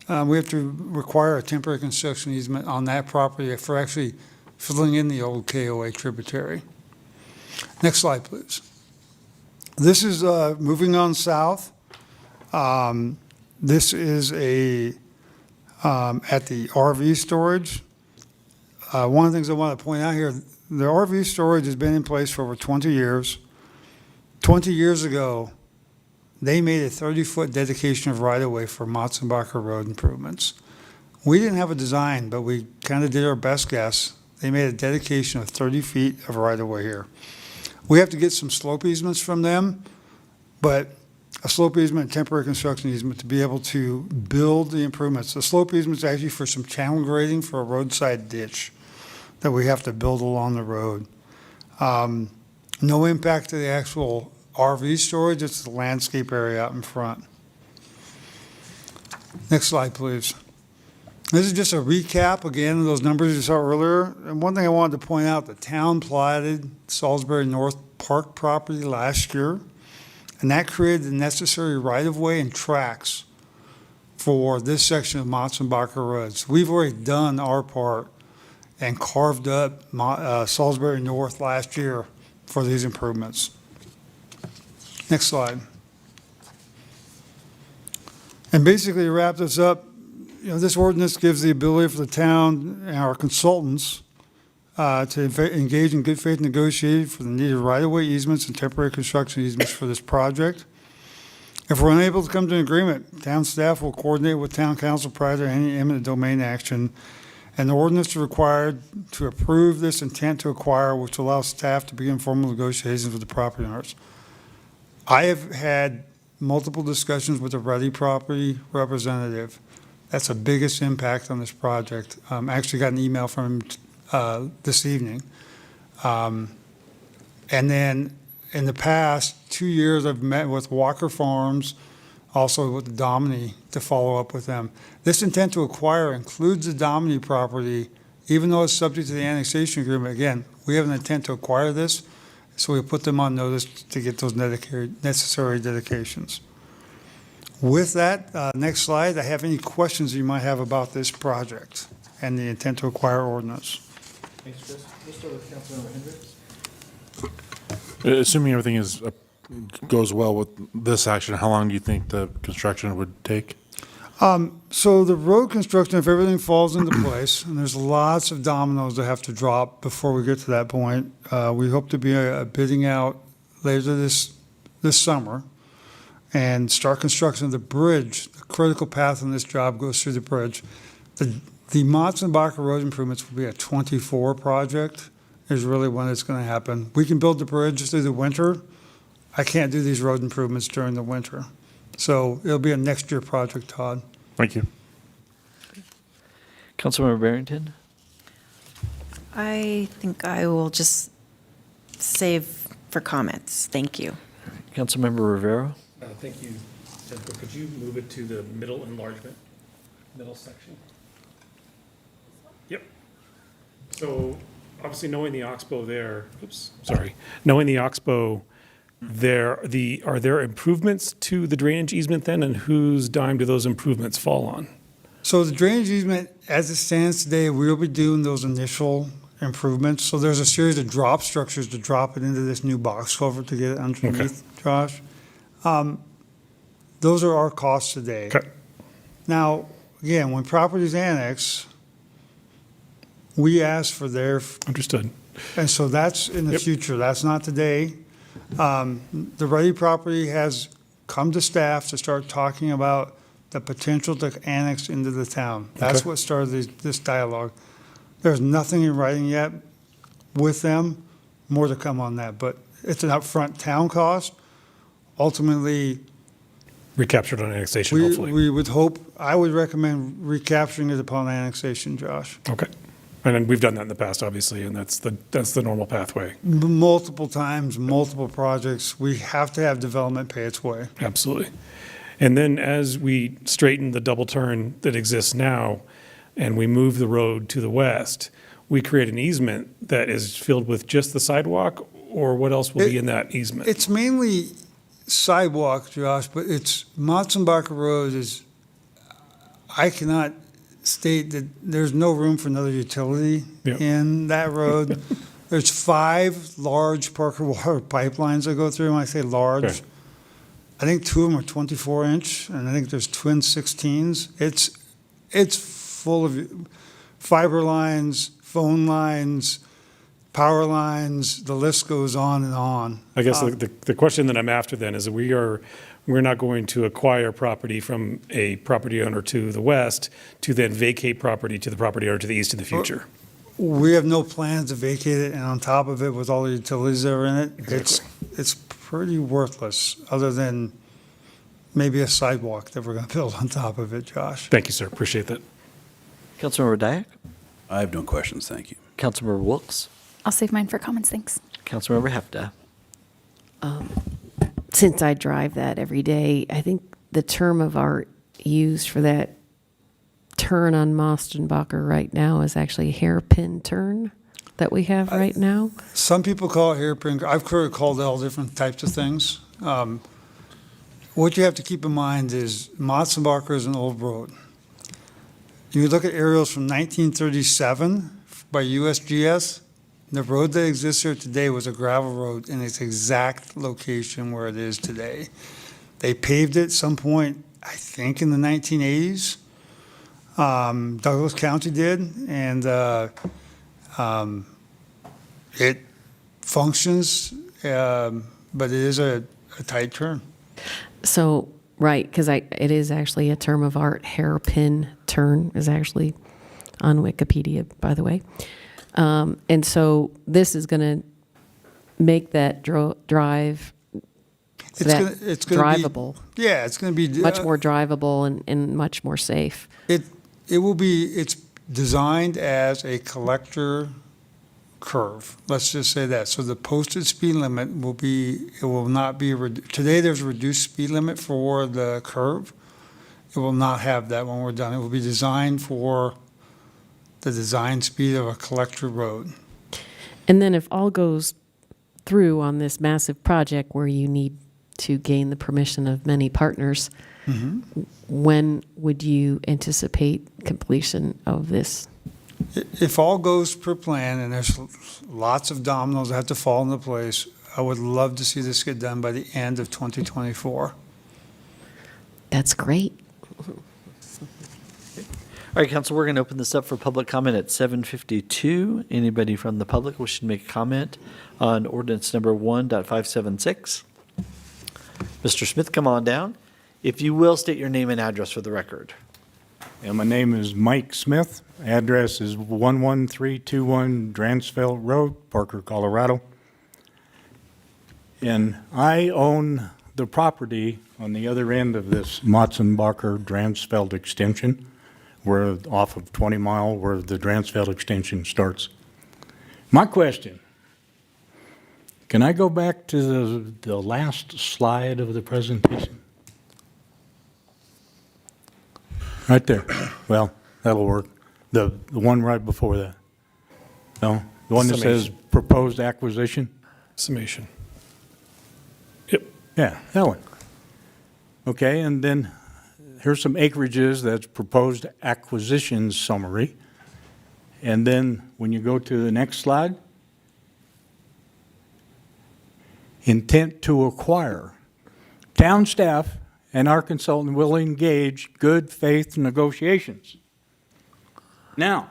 We have to require a temporary construction easement on that property for actually filling in the old KOA tributary. Next slide, please. This is moving on south. This is at the RV storage. One of the things I want to point out here, the RV storage has been in place for over 20 years. 20 years ago, they made a 30-foot dedication of right-of-way for Matzenbacher Road improvements. We didn't have a design, but we kind of did our best guess. They made a dedication of 30 feet of right-of-way here. We have to get some slope easements from them, but a slope easement, temporary construction easement to be able to build the improvements. The slope easement is actually for some channel grading for a roadside ditch that we have to build along the road. No impact to the actual RV storage, it's the landscape area out in front. Next slide, please. This is just a recap, again, of those numbers you saw earlier. And one thing I wanted to point out, the town platted Salisbury North Park property last year, and that created the necessary right-of-way and tracks for this section of Matzenbacher Road. So we've already done our part and carved up Salisbury North last year for these improvements. Next slide. And basically to wrap this up, this ordinance gives the ability for the town and our consultants to engage in good faith negotiating for the needed right-of-way easements and temporary construction easements for this project. If we're unable to come to an agreement, town staff will coordinate with town council prior to any eminent domain action. And the ordinance is required to approve this intent to acquire, which allows staff to begin formal negotiations with the property owners. I have had multiple discussions with the Ready property representative. That's the biggest impact on this project. I actually got an email from him this evening. And then in the past 2 years, I've met with Walker Farms, also with the Domini, to follow up with them. This intent to acquire includes the Domini property, even though it's subject to the annexation agreement. Again, we have an intent to acquire this, so we put them on notice to get those necessary dedications. With that, next slide, I have any questions you might have about this project and the intent to acquire ordinance. Thanks, Chris. We'll start with Councilmember Hendricks. Assuming everything goes well with this action, how long do you think the construction would take? So the road construction, if everything falls into place, and there's lots of dominoes that have to drop before we get to that point, we hope to be bidding out later this summer and start construction of the bridge. The critical path in this job goes through the bridge. The Matzenbacher road improvements will be a 24 project is really when it's going to happen. We can build the bridge through the winter. I can't do these road improvements during the winter. So it'll be a next year project, Todd. Thank you. Councilmember Barrington? I think I will just save for comments. Thank you. Councilmember Rivera? Thank you, Jennifer. Could you move it to the middle enlargement, middle section? Yep. So obviously knowing the Oxbow there, knowing the Oxbow there, are there improvements to the drainage easement then, and whose dime do those improvements fall on? So the drainage easement, as it stands today, we'll be doing those initial improvements. So there's a series of drop structures to drop it into this new box culvert to get it underneath, Josh. Those are our costs today. Okay. Now, again, when properties annex, we ask for their. Understood. And so that's in the future. That's not today. The Ready property has come to staff to start talking about the potential to annex into the town. That's what started this dialogue. There's nothing in writing yet with them. More to come on that, but it's an upfront town cost. Ultimately, Recaptured on annexation, hopefully. we would hope, I would recommend recapturing it upon annexation, Josh. Okay. And then we've done that in the past, obviously, and that's the normal pathway. Multiple times, multiple projects. We have to have development pay its way. Absolutely. And then as we straighten the double turn that exists now, and we move the road to the west, we create an easement that is filled with just the sidewalk, or what else will be in that easement? It's mainly sidewalk, Josh, but it's Matzenbacher Road is, I cannot state that there's no room for another utility Yep. in that road. There's 5 large Parker Water pipelines that go through. When I say large, Okay. I think 2 of them are 24-inch, and I think there's twin 16s. It's full of fiber lines, phone lines, power lines, the list goes on and on. I guess the question that I'm after then is that we're not going to acquire property from a property owner to the west to then vacate property to the property owner to the east in the future. We have no plans to vacate it, and on top of it, with all the utilities that are in it, it's pretty worthless, other than maybe a sidewalk that we're going to build on top of it, Josh. Thank you, sir. Appreciate that. Councilmember Dyak? I have no questions, thank you. Councilmember Wilks? I'll save mine for comments, thanks. Councilmember Hefta? Since I drive that every day, I think the term of art used for that turn on Mostenbacher right now is actually a hairpin turn that we have right now. Some people call it hairpin. I've heard it called all different types of things. What you have to keep in mind is Matzenbacher is an old road. You look at aerials from 1937 by USGS, the road that exists here today was a gravel road in its exact location where it is today. They paved it at some point, I think in the 1980s. Douglas County did, and it functions, but it is a tight turn. So, right, because it is actually a term of art. Hairpin turn is actually on Wikipedia, by the way. And so this is going to make that drive It's gonna drivable. Yeah, it's going to be Much more drivable and much more safe. It's designed as a collector curve. Let's just say that. So the posted speed limit will not be, today there's a reduced speed limit for the curve. It will not have that when we're done. It will be designed for the design speed of a collector road. And then if all goes through on this massive project where you need to gain the permission of many partners, when would you anticipate completion of this? If all goes per plan, and there's lots of dominoes that have to fall into place, I would love to see this get done by the end of 2024. That's great. All right, council, we're going to open this up for public comment at 7:52. Anybody from the public wishing to make a comment on ordinance number 1.576? Mr. Smith, come on down. If you will, state your name and address for the record. And my name is Mike Smith. Address is 11321 Dransfeld Road, Parker, Colorado. And I own the property on the other end of this Matzenbacher Dransfeld extension, where off of 20 Mile, where the Dransfeld extension starts. My question, can I go back to the last slide of the presentation? Right there. Well, that'll work. The one right before that. No, the one that says proposed acquisition? Summation. Yeah, that one. Okay, and then here's some acreages that's proposed acquisition summary. And then when you go to the next slide, intent to acquire. Town staff and our consultant will engage good faith negotiations. Now,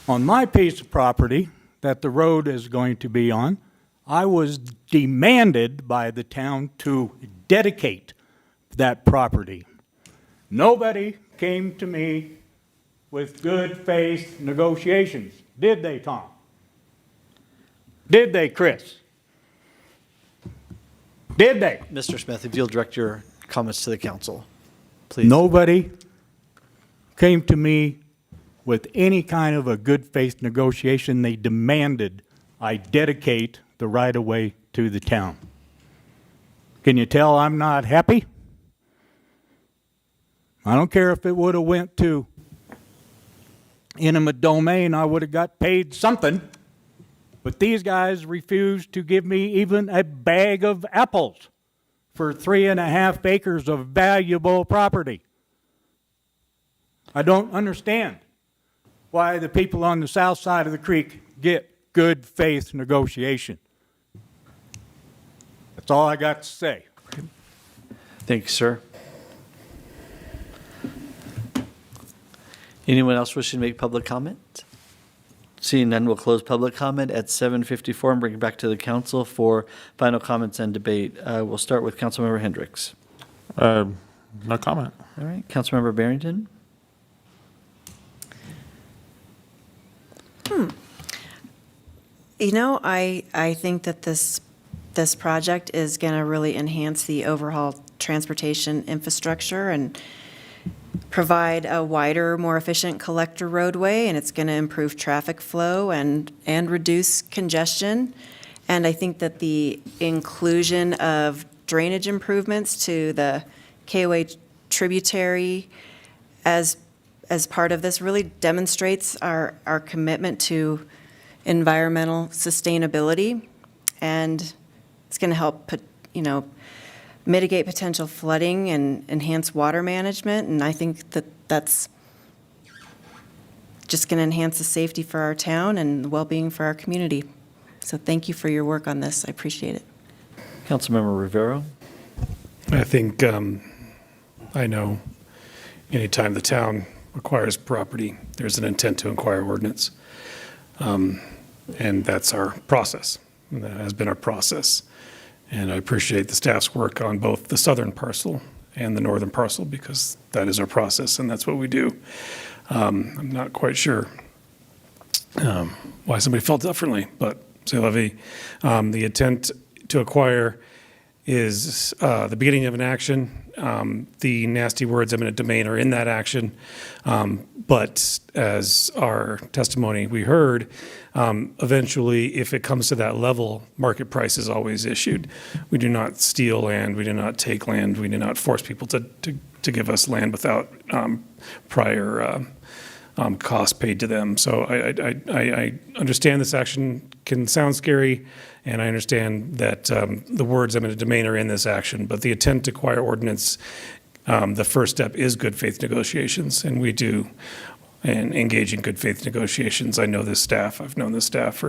on my piece of property that the road is going to be on, I was demanded by the town to dedicate that property. Nobody came to me with good faith negotiations. Did they, Tom? Did they, Chris? Did they? Mr. Smith, if you'll direct your comments to the council, please. Nobody came to me with any kind of a good faith negotiation. They demanded I dedicate the right-of-way to the town. Can you tell I'm not happy? I don't care if it would have went to eminent domain, I would have got paid something. But these guys refused to give me even a bag of apples for 3.5 acres of valuable property. I don't understand why the people on the south side of the creek get good faith negotiation. That's all I got to say. Thank you, sir. Anyone else wishing to make public comment? Seeing none, we'll close public comment at 7:54 and bring it back to the council for final comments and debate. We'll start with Councilmember Hendricks. No comment. All right, Councilmember Barrington. You know, I think that this project is going to really enhance the overall transportation infrastructure and provide a wider, more efficient collector roadway, and it's going to improve traffic flow and reduce congestion. And I think that the inclusion of drainage improvements to the KOA tributary as part of this really demonstrates our commitment to environmental sustainability, and it's going to help mitigate potential flooding and enhance water management. And I think that that's just going to enhance the safety for our town and the well-being for our community. So thank you for your work on this. I appreciate it. Councilmember Rivero. I think, I know anytime the town acquires property, there's an intent to acquire ordinance. And that's our process. And that has been our process. And I appreciate the staff's work on both the southern parcel and the northern parcel, because that is our process and that's what we do. I'm not quite sure why somebody felt differently, but c'est la vie. The intent to acquire is the beginning of an action. The nasty words eminent domain are in that action. But as our testimony we heard, eventually, if it comes to that level, market price is always issued. We do not steal land. We do not take land. We do not force people to give us land without prior cost paid to them. So I understand this action can sound scary, and I understand that the words eminent domain are in this action, but the intent to acquire ordinance, the first step is good faith negotiations, and we do engage in good faith negotiations. I know this staff. I've known this staff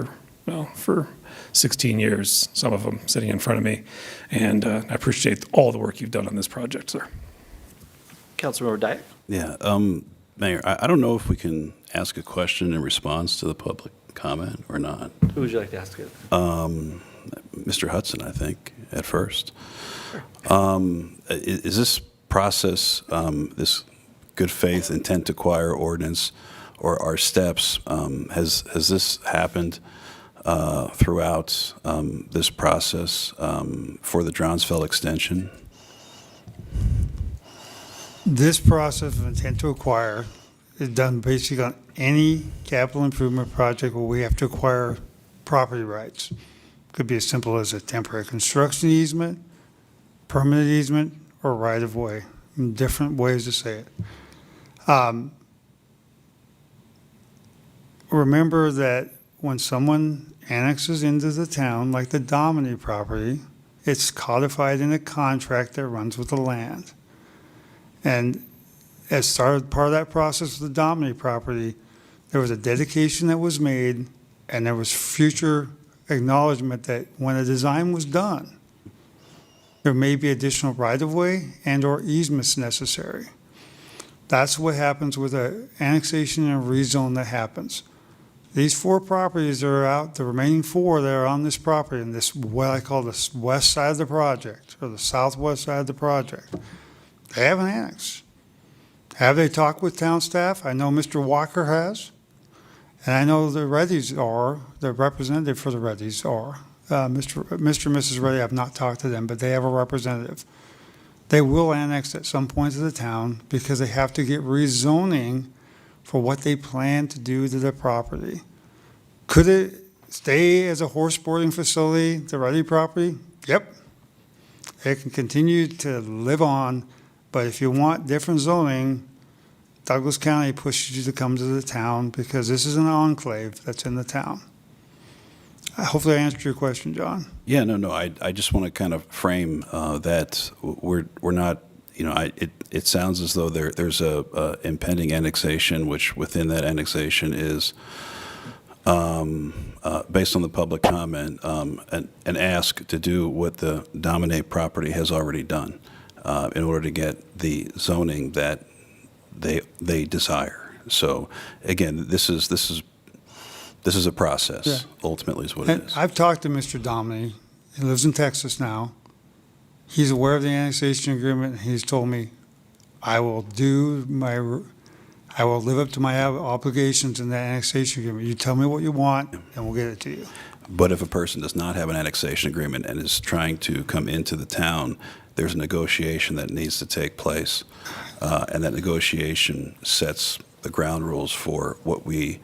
for 16 years, some of them sitting in front of me, and I appreciate all the work you've done on this project, sir. Councilmember Dyak. Yeah, Mayor, I don't know if we can ask a question in response to the public comment or not. Who would you like to ask it? Mr. Hudson, I think, at first. Is this process, this good faith intent to acquire ordinance, or our steps, has this happened throughout this process for the Dronsfeld extension? This process of intent to acquire is done basically on any capital improvement project where we have to acquire property rights. Could be as simple as a temporary construction easement, permanent easement, or right-of-way. Different ways to say it. Remember that when someone annexes into the town, like the Dominy property, it's codified in a contract that runs with the land. And as part of that process with the Dominy property, there was a dedication that was made, and there was future acknowledgement that when a design was done, there may be additional right-of-way and or easements necessary. That's what happens with an annexation and a rezone that happens. These 4 properties that are out, the remaining 4 that are on this property, in this, what I call the west side of the project, or the southwest side of the project, they haven't annexed. Have they talked with town staff? I know Mr. Walker has, and I know the Reddys are, the representative for the Reddys are. Mr. and Mrs. Reddy, I've not talked to them, but they have a representative. They will annex at some point to the town because they have to get rezoning for what they plan to do to the property. Could it stay as a horse boarding facility, the Reddy property? Yep. It can continue to live on, but if you want different zoning, Douglas County pushes you to come to the town because this is an enclave that's in the town. Hopefully I answered your question, John. Yeah, no. I just want to kind of frame that we're not. It sounds as though there's a impending annexation, which within that annexation is, based on the public comment, an ask to do what the Dominate property has already done in order to get the zoning that they desire. So again, this is a process. Yeah. Ultimately, is what it is. I've talked to Mr. Dominy. He lives in Texas now. He's aware of the annexation agreement. And he's told me, I will live up to my obligations in the annexation agreement. You tell me what you want, and we'll get it to you. But if a person does not have an annexation agreement and is trying to come into the town, there's a negotiation that needs to take place, and that negotiation sets the ground rules for what we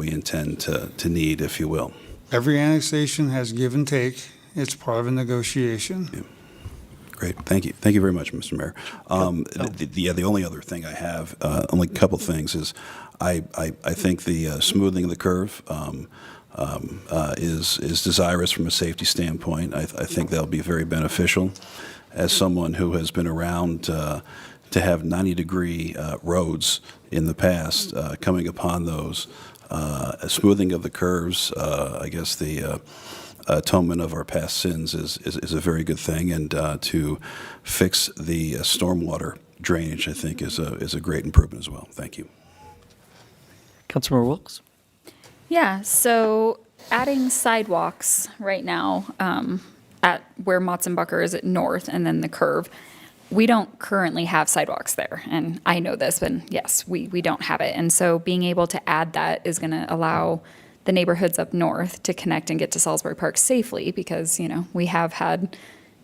intend to need, if you will. Every annexation has give and take. It's part of a negotiation. Yeah. Great. Thank you. Thank you very much, Mr. Mayor. The only other thing I have, only a couple things, is I think the smoothing of the curve is desirous from a safety standpoint. I think that'll be very beneficial. As someone who has been around to have 90-degree roads in the past, coming upon those, a smoothing of the curves, I guess the atonement of our past sins is a very good thing, and to fix the stormwater drainage, I think, is a great improvement as well. Thank you. Councilmember Wilkes? Yeah, so adding sidewalks right now at where Motzenbacher is at north and then the curve, we don't currently have sidewalks there. And I know this, but yes, we don't have it. And so being able to add that is going to allow the neighborhoods up north to connect and get to Salisbury Park safely because, we have had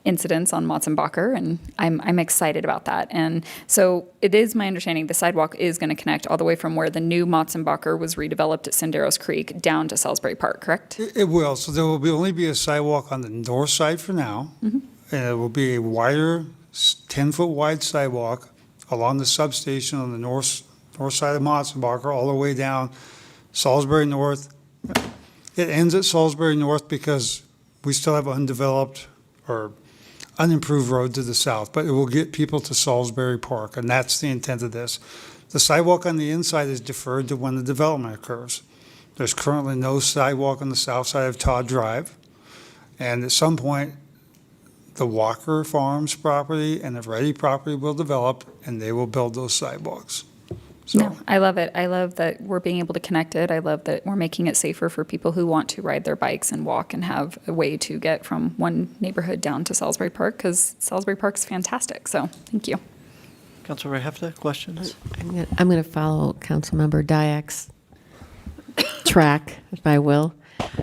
incidents on Motzenbacher, and I'm excited about that. And so it is my understanding the sidewalk is going to connect all the way from where the new Motzenbacher was redeveloped at Senderos Creek down to Salisbury Park, correct? It will. So there will only be a sidewalk on the north side for now. Mm-hmm. And it will be a wider, 10-foot wide sidewalk along the substation on the north side of Motzenbacher all the way down Salisbury North. It ends at Salisbury North because we still have undeveloped or unimproved road to the south, but it will get people to Salisbury Park, and that's the intent of this. The sidewalk on the inside is deferred to when the development occurs. There's currently no sidewalk on the south side of Todd Drive, and at some point, the Walker Farms property and the Reddy property will develop, and they will build those sidewalks. So. No, I love it. I love that we're being able to connect it. I love that we're making it safer for people who want to ride their bikes and walk and have a way to get from one neighborhood down to Salisbury Park because Salisbury Park's fantastic. So thank you. Councilmember Hefta, questions? I'm going to follow Councilmember Diak's track, if I will.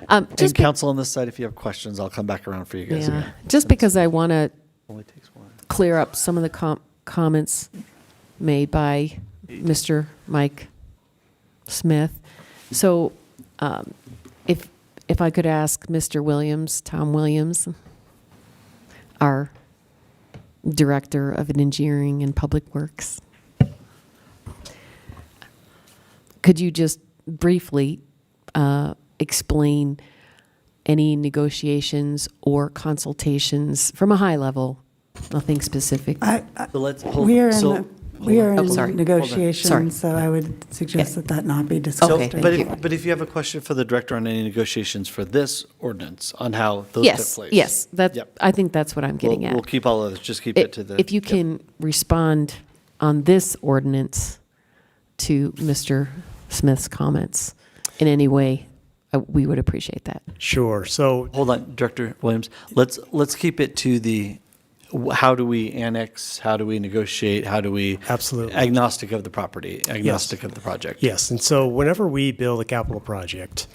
And council on this side, if you have questions, I'll come back around for you guys. Yeah, just because I want to Only takes one. clear up some of the comments made by Mr. Mike Smith. So if I could ask Mr. Williams, Tom Williams, our Director of Engineering and Public Works, could you just briefly explain any negotiations or consultations from a high level, nothing specific? We are in sorry. negotiations, so I would suggest that not be discussed. But if you have a question for the director on any negotiations for this ordinance, on how those took place. Yes, Yep. I think that's what I'm getting at. We'll keep all of this, just keep it to the. If you can respond on this ordinance to Mr. Smith's comments in any way, we would appreciate that. Sure. So hold on, Director Williams. Let's keep it to the how do we annex, how do we negotiate, how do we absolutely agnostic of the property, agnostic of the project. Yes, and so whenever we build a capital project,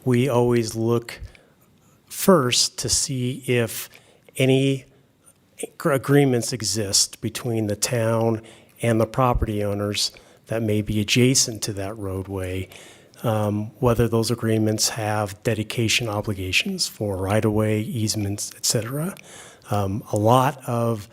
we always look first to see if any agreements exist between the town and the property owners that may be adjacent to that roadway, whether those agreements have dedication obligations for right-of-way, easements, et cetera. A lot of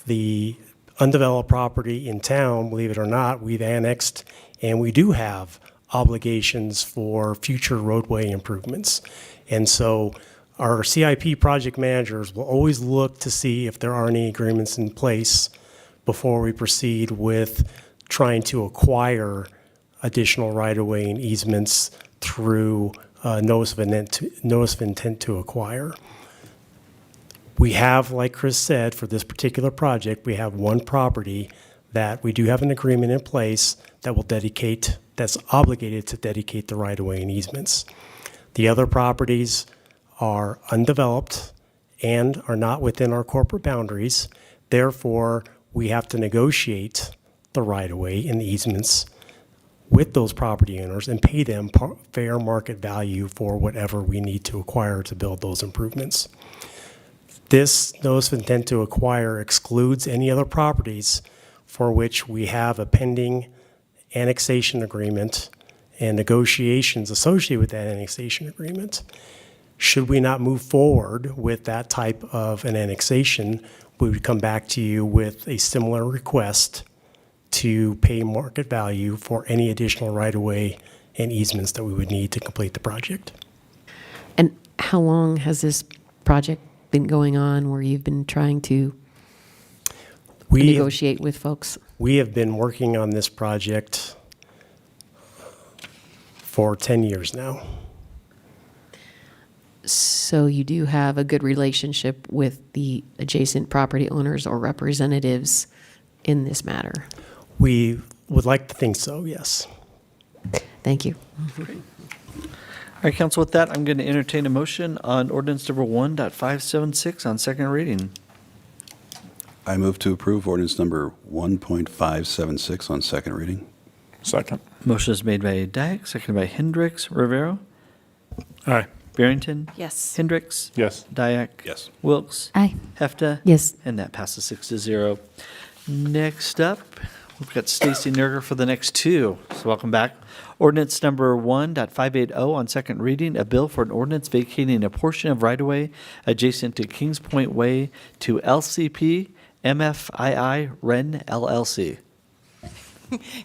the undeveloped property in town, believe it or not, we've annexed, and we do have obligations for future roadway improvements. And so our CIP project managers will always look to see if there are any agreements in place before we proceed with trying to acquire additional right-of-way and easements through notice of intent to acquire. We have, like Chris said, for this particular project, we have one property that we do have an agreement in place that will dedicate, that's obligated to dedicate the right-of-way and easements. The other properties are undeveloped and are not within our corporate boundaries. Therefore, we have to negotiate the right-of-way and the easements with those property owners and pay them fair market value for whatever we need to acquire to build those improvements. This notice of intent to acquire excludes any other properties for which we have a pending annexation agreement and negotiations associated with that annexation agreement. Should we not move forward with that type of an annexation, we would come back to you with a similar request to pay market value for any additional right-of-way and easements that we would need to complete the project. And how long has this project been going on where you've been trying to negotiate with folks? We have been working on this project for 10 years now. So you do have a good relationship with the adjacent property owners or representatives in this matter? We would like to think so, yes. Thank you. All right, council, with that, I'm going to entertain a motion on ordinance number 1.576 on second reading. I move to approve ordinance number 1.576 on second reading. Second. Motion is made by Dyak, seconded by Hendricks. Rivera? Aye. Barrington? Yes. Hendricks? Yes. Dyak? Yes. Wilkes? Aye. Hefta? Yes. And that passes 6-0. Next up, we've got Stacy Nerger for the next two. So welcome back. Ordinance number 1.580 on second reading, a bill for an ordinance vacating a portion of right-of-way adjacent to Kings Point Way to LCP MFII Ren LLC.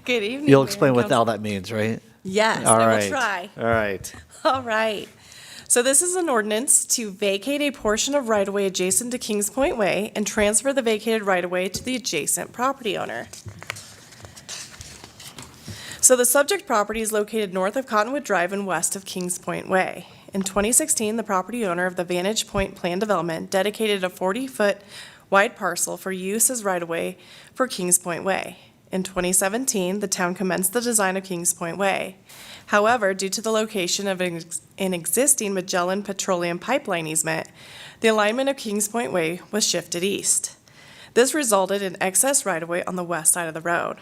Good evening. You'll Mayor explain and what Council. all that means, right? Yes, All I right. will try. All right. All right. So this is an ordinance to vacate a portion of right-of-way adjacent to Kings Point Way and transfer the vacated right-of-way to the adjacent property owner. So the subject property is located north of Cottonwood Drive and west of Kings Point Way. In 2016, the property owner of the Vantage Point Plan Development dedicated a 40-foot wide parcel for use as right-of-way for Kings Point Way. In 2017, the town commenced the design of Kings Point Way. However, due to the location of an existing Magellan Petroleum pipeline easement, the alignment of Kings Point Way was shifted east. This resulted in excess right-of-way on the west side of the road.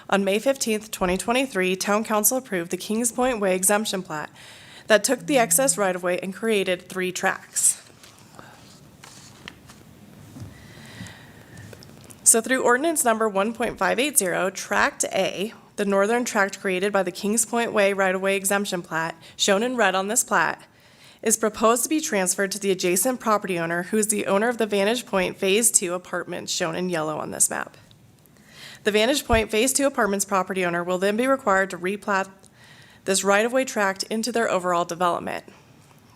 On May 15, 2023, Town Council approved the Kings Point Way exemption plat that took the excess right-of-way and created 3 tracks. So through ordinance number 1.580, Tract A, the northern tract created by the Kings Point Way right-of-way exemption plat, shown in red on this plat, is proposed to be transferred to the adjacent property owner, who is the owner of the Vantage Point Phase 2 apartments shown in yellow on this map. The Vantage Point Phase 2 apartments property owner will then be required to replat this right-of-way tract into their overall development.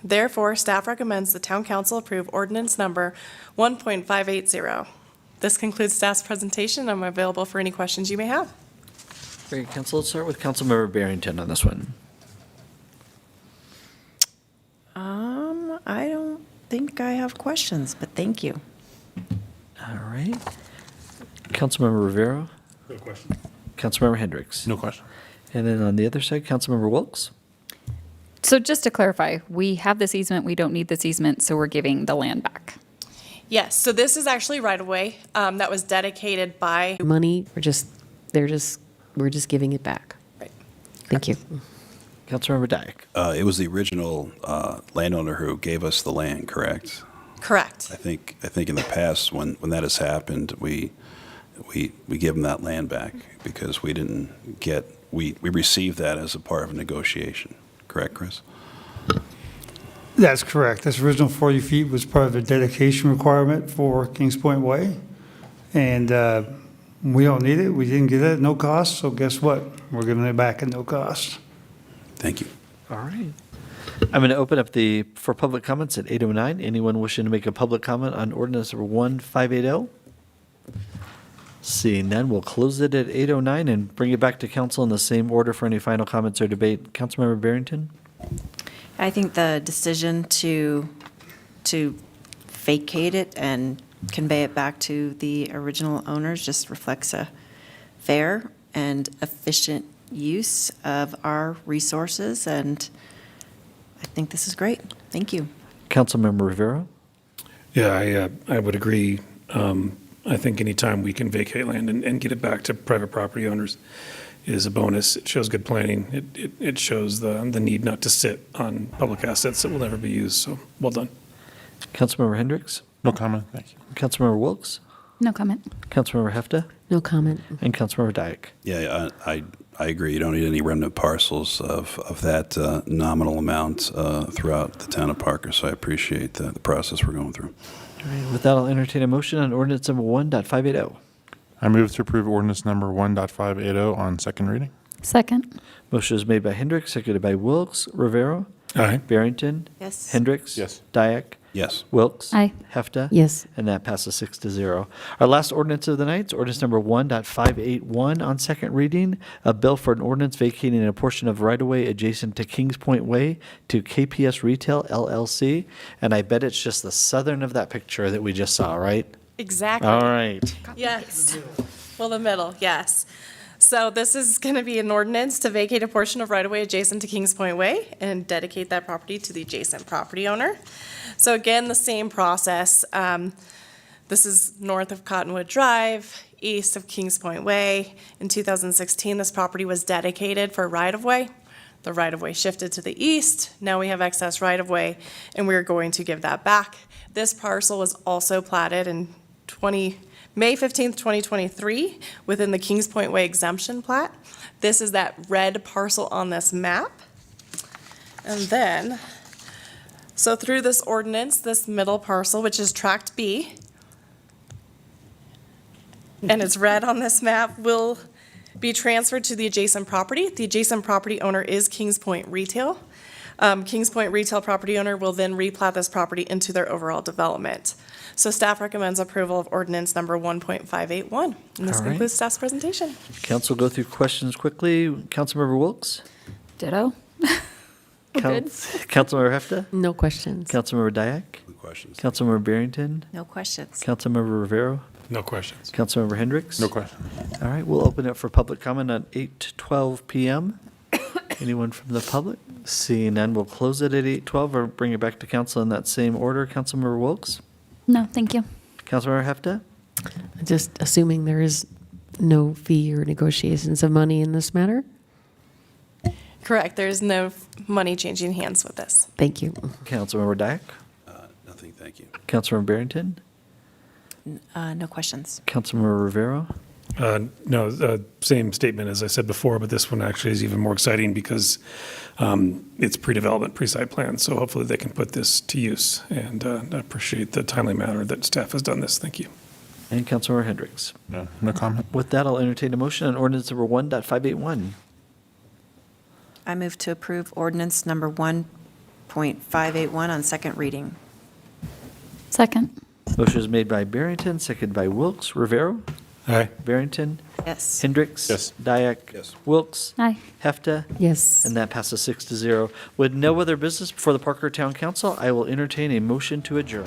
Therefore, staff recommends the Town Council approve ordinance number 1.580. This concludes staff's presentation. I'm available for any questions you may have. Great, council. Let's start with Councilmember Barrington on this one. I don't think I have questions, but thank you. All right. Councilmember Rivera? No question. Councilmember Hendricks? No question. And then on the other side, Councilmember Wilkes? So just to clarify, we have this easement, we don't need this easement, so we're giving the land back. Yes, so this is actually right-of-way that was dedicated by. Money, we're just giving it back. Right. Thank you. Councilmember Dyak? It was the original landowner who gave us the land, correct? Correct. I think in the past, when that has happened, we give them that land back because we didn't get, we received that as a part of a negotiation. Correct, Chris? That's correct. This original 40 feet was part of the dedication requirement for Kings Point Way. And we don't need it. We didn't get it at no cost, so guess what? We're giving it back at no cost. Thank you. All right. I'm going to open up for public comments at 8:09. Anyone wishing to make a public comment on ordinance number 1580? Seeing none, we'll close it at 8:09 and bring it back to council in the same order for any final comments or debate. Councilmember Barrington? I think the decision to vacate it and convey it back to the original owners just reflects a fair and efficient use of our resources, and I think this is great. Thank you. Councilmember Rivera? Yeah, I would agree. I think anytime we can vacate land and get it back to private property owners is a bonus. It shows good planning. It shows the need not to sit on public assets that will never be used. So, well done. Councilmember Hendricks? No comment, thank you. Councilmember Wilkes? No comment. Councilmember Hefta? No comment. And Councilmember Dyak? Yeah, I agree. You don't need any remnant parcels of that nominal amount throughout the town of Parker, so I appreciate the process we're going through. All right, with that, I'll entertain a motion on ordinance number 1.580. I move to approve ordinance number 1.580 on second reading. Second. Motion is made by Hendricks, seconded by Wilkes. Rivera? Aye. Barrington? Yes. Hendricks? Yes. Dyak? Yes. Wilkes? Aye. Hefta? Yes. And that passes 6-0. Our last ordinance of the night is ordinance number 1.581 on second reading, a bill for an ordinance vacating a portion of right-of-way adjacent to Kings Point Way to KPS Retail LLC. And I bet it's just the southern of that picture that we just saw, right? Exactly. All right. Yes. Well, the middle, yes. So this is going to be an ordinance to vacate a portion of right-of-way adjacent to Kings Point Way and dedicate that property to the adjacent property owner. So again, the same process. This is north of Cottonwood Drive, east of Kings Point Way. In 2016, this property was dedicated for right-of-way. The right-of-way shifted to the east. Now we have excess right-of-way, and we're going to give that back. This parcel was also platted in May 15th, 2023, within the Kings Point Way exemption plat. This is that red parcel on this map. And then, so through this ordinance, this middle parcel, which is Tract B, and it's red on this map, will be transferred to the adjacent property. The adjacent property owner is Kings Point Retail. Kings Point Retail property owner will then replat this property into their overall development. So staff recommends approval of ordinance number 1.581. And this All right. concludes staff's presentation. Council, go through questions quickly. Councilmember Wilkes? Ditto. Good. Councilmember Hefta? No questions. Councilmember Dyak? No questions. Councilmember Barrington? No questions. Councilmember Rivera? No questions. Councilmember Hendricks? No question. All right, we'll open it for public comment at 8:12 p.m. Anyone from the public? Seeing none, we'll close it at 8:12 or bring it back to council in that same order. Councilmember Wilkes? No, thank you. Councilmember Hefta? Just assuming there is no fee or negotiations of money in this matter? Correct. There is no money changing hands with this. Thank you. Councilmember Dyak? Nothing, thank you. Councilmember Barrington? No questions. Councilmember Rivera? No, same statement as I said before, but this one actually is even more exciting because it's pre-development, pre-site plan. So hopefully they can put this to use. And I appreciate the timely manner that staff has done this. Thank you. And Councilmember Hendricks? No comment. With that, I'll entertain a motion on ordinance number 1.581. I move to approve ordinance number 1.581 on second reading. Second. Motion is made by Barrington, seconded by Wilkes. Rivera? Aye. Barrington? Yes. Hendricks? Yes. Dyak? Yes. Wilkes? Aye. Hefta? Yes. And that passes 6-0. With no other business before the Parker Town Council, I will entertain a motion to adjourn.